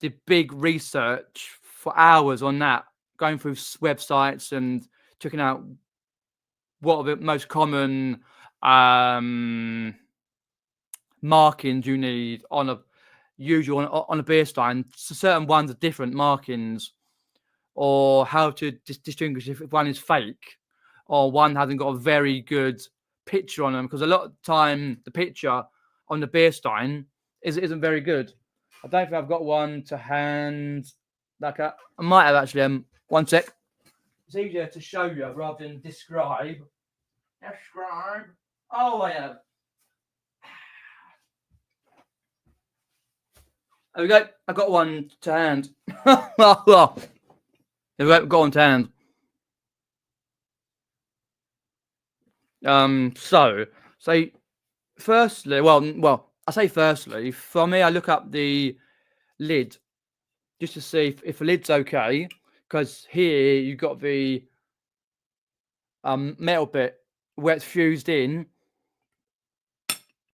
the big research for hours on that, going through websites and checking out what are the most common markings you need on a on a beer stein. So certain ones are different markings, or how to distinguish if one is fake or one hasn't got a very good picture on them, because a lot of the time the picture on the beer stein isn't very good. I don't think I've got one to hand. Like I might have actually. One sec. It's easier to show you rather than describe. Describe. Oh, I have. There we go. I got one to hand. There we go. Got one to hand. So firstly, well, I say firstly, for me, I look up the lid just to see if the lid's okay, because here you've got the metal bit where it's fused in,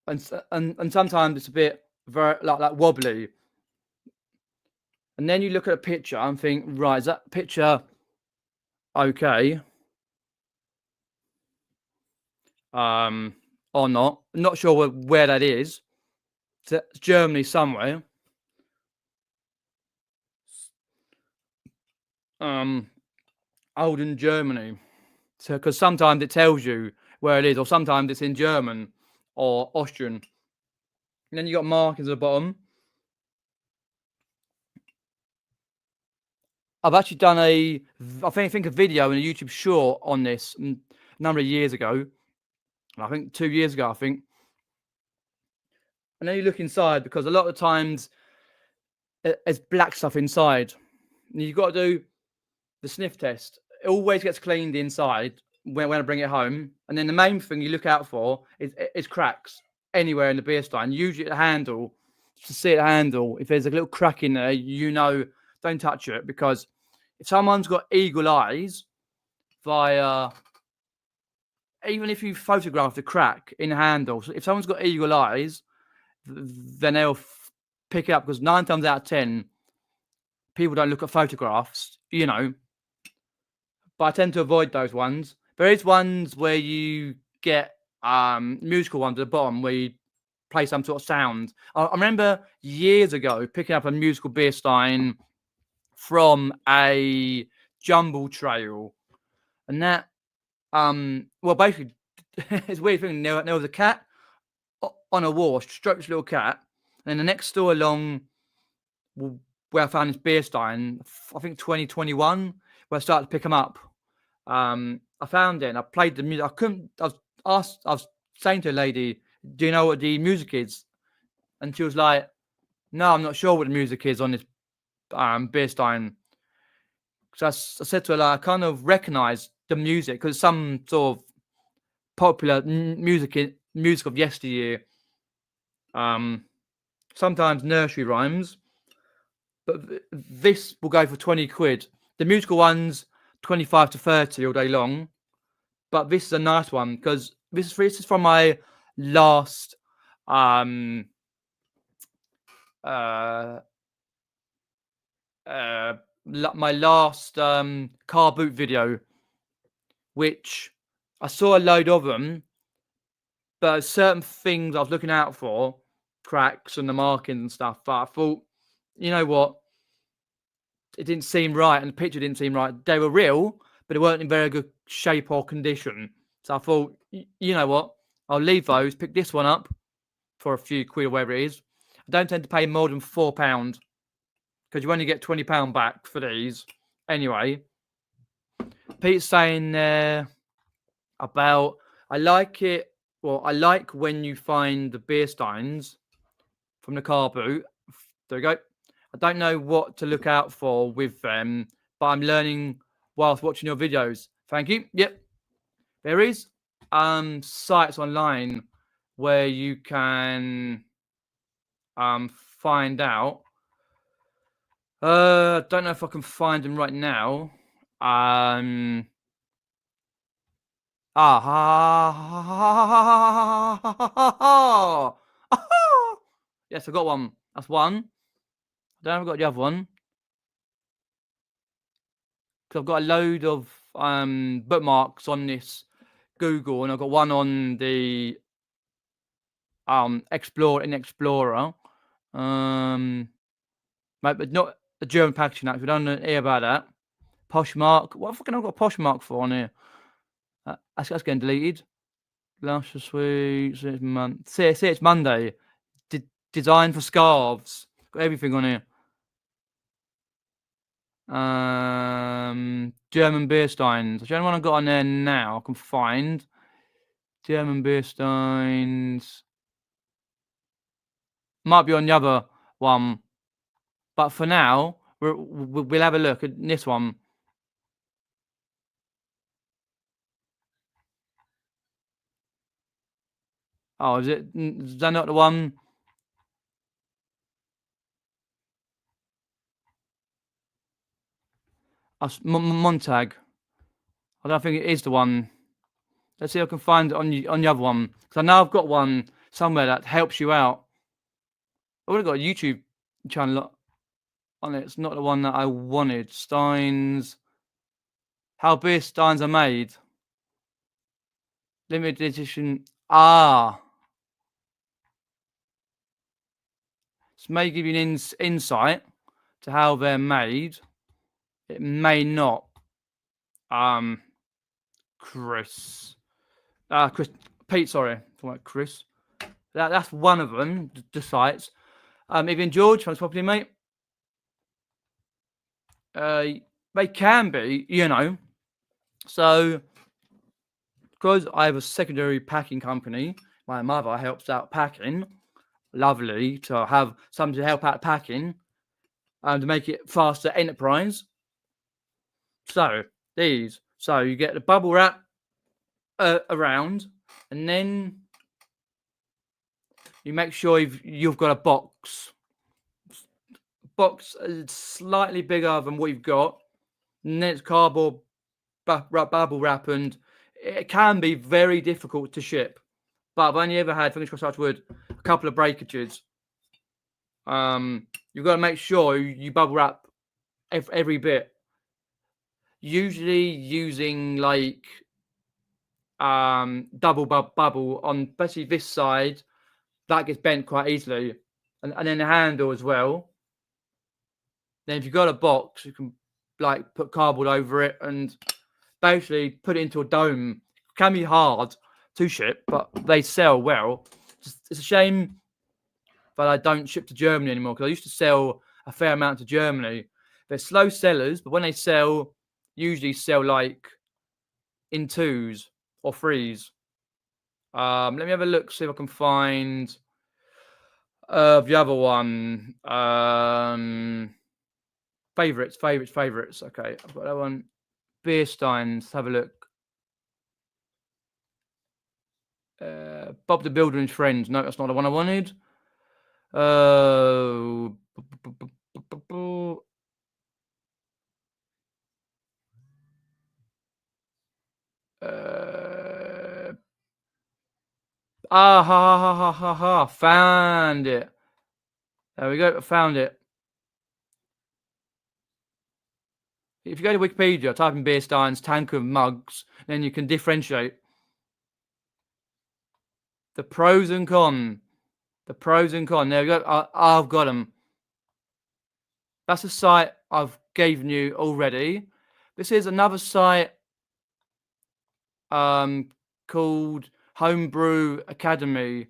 and sometimes it's a bit very like wobbly. And then you look at a picture and think, right, is that picture okay? Or not? I'm not sure where that is. It's Germany somewhere. Olden Germany. So, because sometimes it tells you where it is, or sometimes it's in German or Austrian. And then you got markings at the bottom. I've actually done I think a video and a YouTube short on this a number of years ago. I think 2 years ago, I think. And then you look inside, because a lot of the times there's black stuff inside. And you've got to do the sniff test. It always gets cleaned inside when I bring it home. And then the main thing you look out for is cracks anywhere in the beer stein. Usually at the handle, to see at the handle, if there's a little crack in there, don't touch it, because if someone's got eagle eyes via, even if you photograph the crack in the handle, so if someone's got eagle eyes, then they'll pick it up, because 9 times out of 10, people don't look at photographs, but I tend to avoid those ones. There is ones where you get musical ones at the bottom where you play some sort of sound. I remember years ago picking up a musical beer stein from a jumble trail, and that well, basically it's a weird thing. There was a cat on a wall, a stroked little cat, and then the next store along where I found this beer stein, I think 2021, where I started to pick them up. I found it and I played the music. I was saying to a lady, do you know what the music is? And she was like, no, I'm not sure what the music is on this beer stein. So I said to her, like, I kind of recognize the music because some sort of popular music of yesteryear. Sometimes nursery rhymes, but this will go for 20 quid. The musical ones, 25 to 30 all day long. But this is a nice one because this is from my last my last car boot video, which I saw a load of them, but certain things I was looking out for, cracks and the markings and stuff. But I thought, you know what, it didn't seem right, and the picture didn't seem right. They were real, but they weren't in very good shape or condition. So I thought, you know what, I'll leave those, pick this one up for a few quid or whatever it is. I don't tend to pay more than £4 because you only get £20 back for these. Anyway, Pete's saying there about, I like when you find the beer steins from the car boot. There we go. I don't know what to look out for with them, but I'm learning whilst watching your videos. Thank you. Yep. There is sites online where you can find out. Don't know if I can find them right now. Yes, I got one. That's one. I don't know if I got the other one. Because I've got a load of bookmarks on this Google, and I've got one on the Explorer. But not a German packaging act. We don't hear about that. Poshmark. What fucking I've got a Poshmark for on here? That's getting deleted. Last Sweet. See, it's Monday. Design for scarves. Got everything on here. German beer steins. That's the only one I've got on there now. I can find German beer steins. Might be on the other one, but for now, we'll have a look at this one. Oh, is that not the one? Montag. I don't think it is the one. Let's see if I can find it on the other one, because I know I've got one somewhere that helps you out. I would have got a YouTube channel on it. It's not the one that I wanted. Steins. How beer steins are made. Limited edition. Ah. This may give you an insight to how they're made. It may not. Chris. Pete, sorry. Talking about Chris. That's one of them, the sites. Even George, thanks properly, mate. They can be, you know. So, because I have a secondary packing company, my mother helps out packing. Lovely to have something to help out packing, to make it faster enterprise. So you get the bubble wrap around, and then you make sure you've got a box slightly bigger than what you've got, and then it's cardboard bubble wrap, and it can be very difficult to ship. But I've only ever had, fingers crossed touch wood, a couple of breakages. You've got to make sure you bubble wrap every bit. Usually using like double bubble on, especially this side, that gets bent quite easily, and then the handle as well. Then if you've got a box, you can like put cardboard over it and basically put it into a dome. It can be hard to ship, but they sell well. It's a shame that I don't ship to Germany anymore, because I used to sell a fair amount to Germany. They're slow sellers, but when they sell, usually sell like in 2s or 3s. Let me have a look, see if I can find the other one. Favorites. Okay, I've got that one. Beer steins. Have a look. Bob the Builder and Friends. No, that's not the one I wanted. Found it. There we go. Found it. If you go to Wikipedia, type in beer steins, tank of mugs, then you can differentiate the pros and cons. The pros and cons. There we go. I've got them. That's a site I've given you already. This is another site called Homebrew Academy,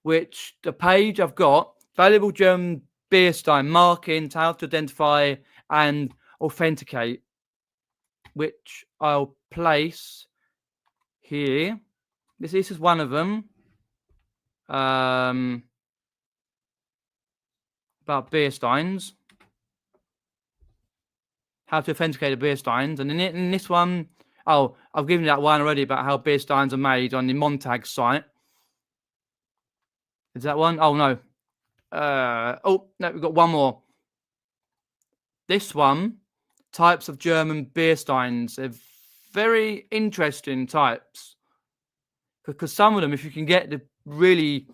which the page I've got, valuable German beer stein markings, how to identify and authenticate, which I'll place here. This is one of them. About beer steins, how to authenticate the beer steins, and in this one, I've given you that one already about how beer steins are made on the Montag site. Is that one? Oh no. No, we've got one more. This one, types of German beer steins. They're very interesting types, because some of them, if you can get the really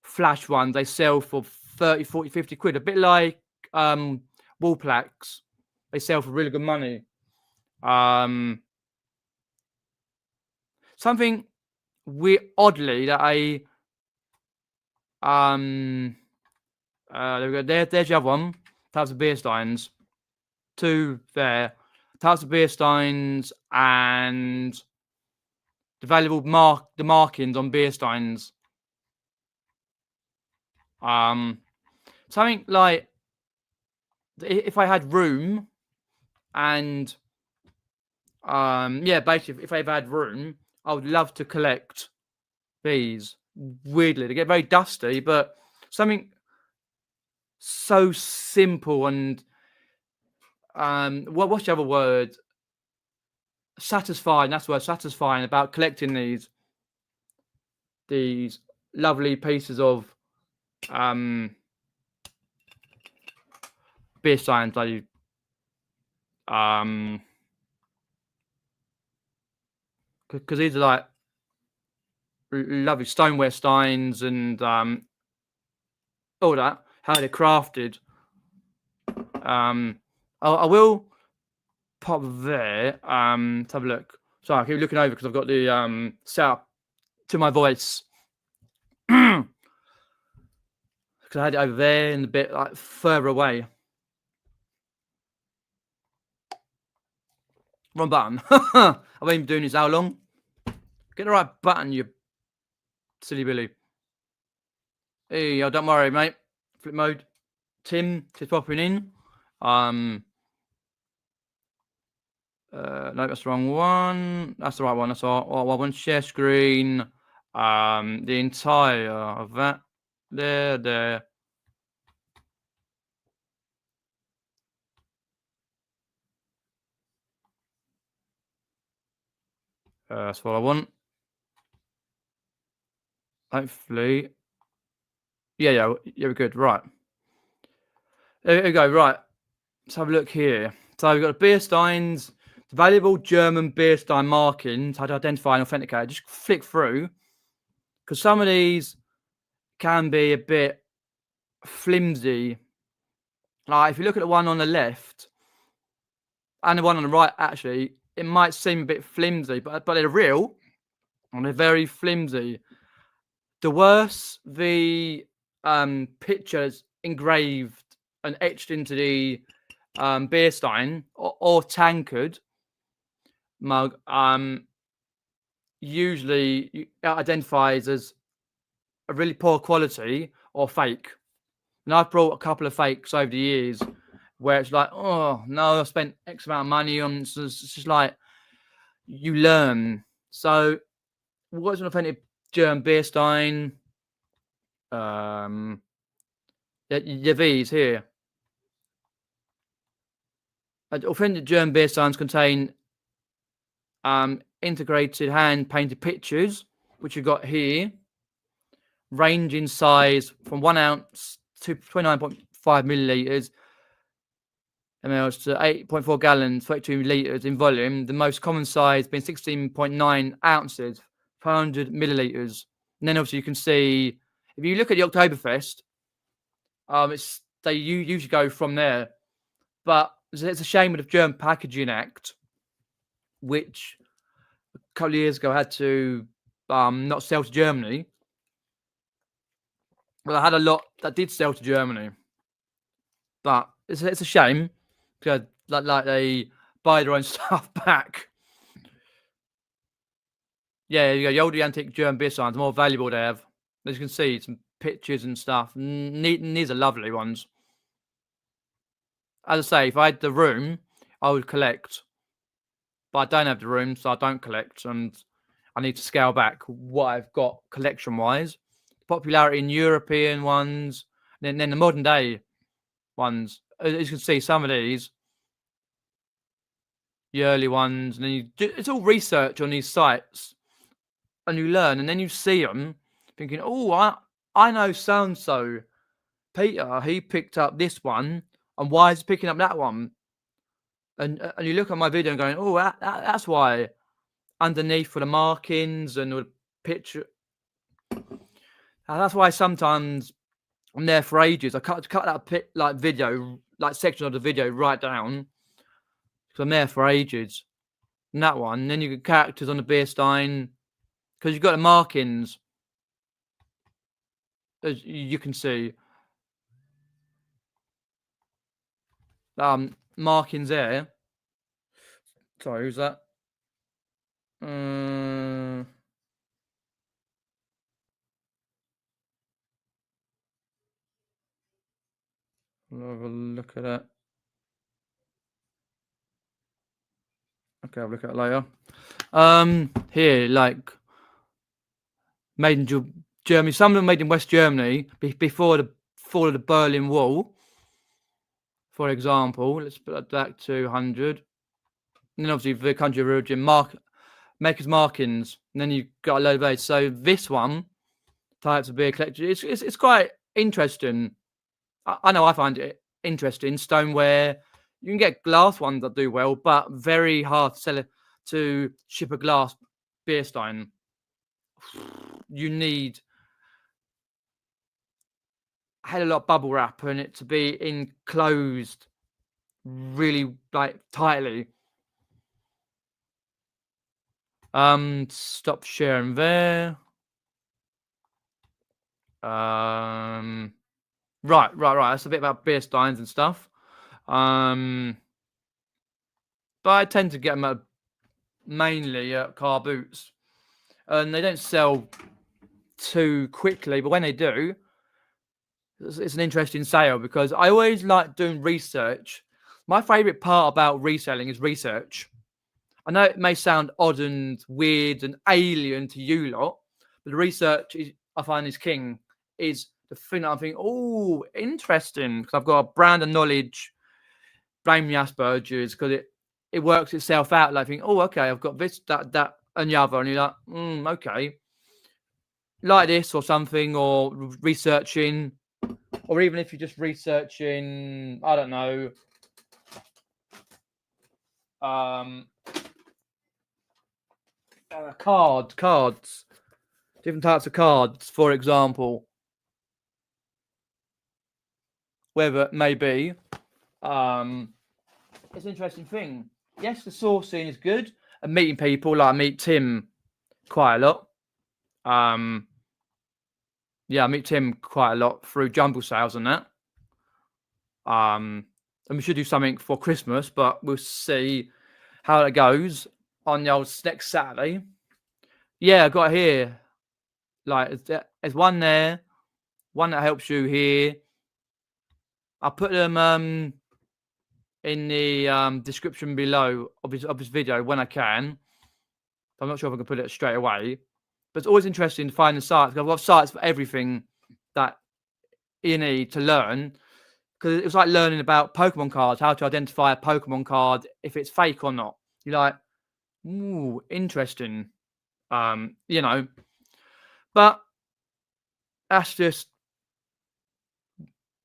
flash ones, they sell for 30, 40, 50 quid. A bit like wall plaques. They sell for really good money. Something oddly that there we go. There's the other one. Types of beer steins. 2 there. Types of beer steins and the valuable the markings on beer steins. Something like, if I had room and basically if I've had room, I would love to collect these. Weirdly, they get very dusty, but something so simple and what's the other word? Satisfying. That's the word. Satisfying about collecting these lovely pieces of beer steins. Like because these are like lovely stoneware steins and all that, how they're crafted. I will pop there. Let's have a look. Sorry, I keep looking over because I've got the set up to my voice. Because I had it over there and a bit like further away. Wrong button. I've been doing this how long? Get the right button, you silly Billy. Hey, oh, don't worry, mate. Flip mode. Tim, just popping in. No, that's the wrong one. That's the right one. That's all. I want to share screen. The entire of that. There. That's what I want. Hopefully. Yeah, we're good. Right. There we go. Right. Let's have a look here. So we've got the beer steins, the valuable German beer stein markings, how to identify and authenticate. Just flick through, because some of these can be a bit flimsy. Like if you look at the one on the left and the one on the right, actually, it might seem a bit flimsy, but they're real and they're very flimsy. The worse the pictures engraved and etched into the beer stein or tankard mug, usually it identifies as a really poor quality or fake. And I've brought a couple of fakes over the years where it's like, oh no, I spent X amount of money on. So it's just like you learn. So what's an authentic German beer stein? These here. Authentic German beer steins contain integrated hand-painted pictures, which you've got here, range in size from 1 ounce to 29.5 milliliters mLs to 8.4 gallons, 32 liters in volume. The most common size being 16.9 ounces, 100 milliliters. And then obviously you can see, if you look at the Oktoberfest, they usually go from there. But it's a shame with the German Packaging Act, which a couple of years ago had to not sell to Germany. Well, I had a lot that did sell to Germany, but it's a shame because like they buy their own stuff back. Yeah, you go. The old antique German beer steins, the more valuable they have. As you can see, some pictures and stuff. These are lovely ones. As I say, if I had the room, I would collect. But I don't have the room, so I don't collect, and I need to scale back what I've got collection-wise. Popularity in European ones, and then the modern day ones. As you can see, some of these, the early ones, and then it's all research on these sites, and you learn, and then you see them, thinking, oh, I know so-and-so. Peter, he picked up this one, and why is he picking up that one? And you look at my video and going, oh, that's why. Underneath for the markings and the picture. And that's why sometimes I'm there for ages. I cut that video, like section of the video right down. Because I'm there for ages. And that one. And then you get characters on the beer stein. Because you've got the markings. As you can see. Markings there. Sorry, who's that? I'll have a look at it. Okay, I'll look at it later. Here, like made in Germany. Some of them made in West Germany before the fall of the Berlin Wall. For example, let's put that back to 100. And then obviously the country of origin makers markings. And then you've got a load of those. So this one, types of beer collection, it's quite interesting. I know I find it interesting. Stoneware. You can get glass ones that do well, but very hard to ship a glass beer stein. you need a hell of a lot of bubble wrap and it to be enclosed really like tightly. Stop sharing there. Right. That's a bit about beer steins and stuff. But I tend to get them at, mainly at Carboots, and they don't sell too quickly. But when they do, it's an interesting sale because I always like doing research. My favorite part about reselling is research. I know it may sound odd and weird and alien to you lot, but the research is, I find, is king. Is the thing that I'm thinking, oh, interesting, because I've got a brand of knowledge. Blame the Asperger's, because it works itself out. Like, think, oh, okay, I've got this, that, and the other, and you're like, okay, like this or something, or researching, or even if you're just researching, I don't know, cards, different types of cards, for example, whether it may be. It's an interesting thing. Yes, the sourcing is good, and meeting people. Like I meet Tim quite a lot. Yeah, I meet Tim quite a lot through jumble sales and that. And we should do something for Christmas, but we'll see how it goes on the old next Saturday. Yeah, I got here. Like, there's one there, one that helps you here. I'll put them in the description below of this video when I can. I'm not sure if I can put it straight away, but it's always interesting to find the sites, because I've got sites for everything that you need to learn. Because it was like learning about Pokemon cards, how to identify a Pokemon card, if it's fake or not. You're like, ooh, interesting. You know, but that's just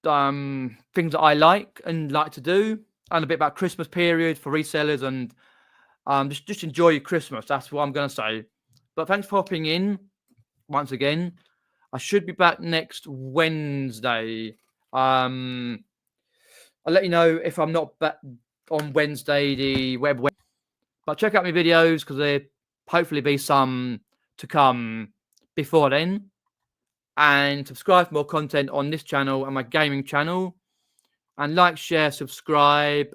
things that I like and like to do, and a bit about Christmas period for resellers, and just enjoy your Christmas. That's what I'm gonna say. But thanks for hopping in once again. I should be back next Wednesday. I'll let you know if I'm not back on Wednesday, the web. But check out my videos, because there hopefully be some to come before then. And subscribe for more content on this channel and my gaming channel. And like, share, subscribe.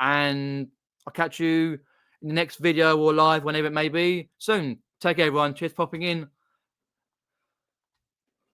And I'll catch you in the next video or live, whenever it may be, soon. Take care, everyone. Cheers for popping in.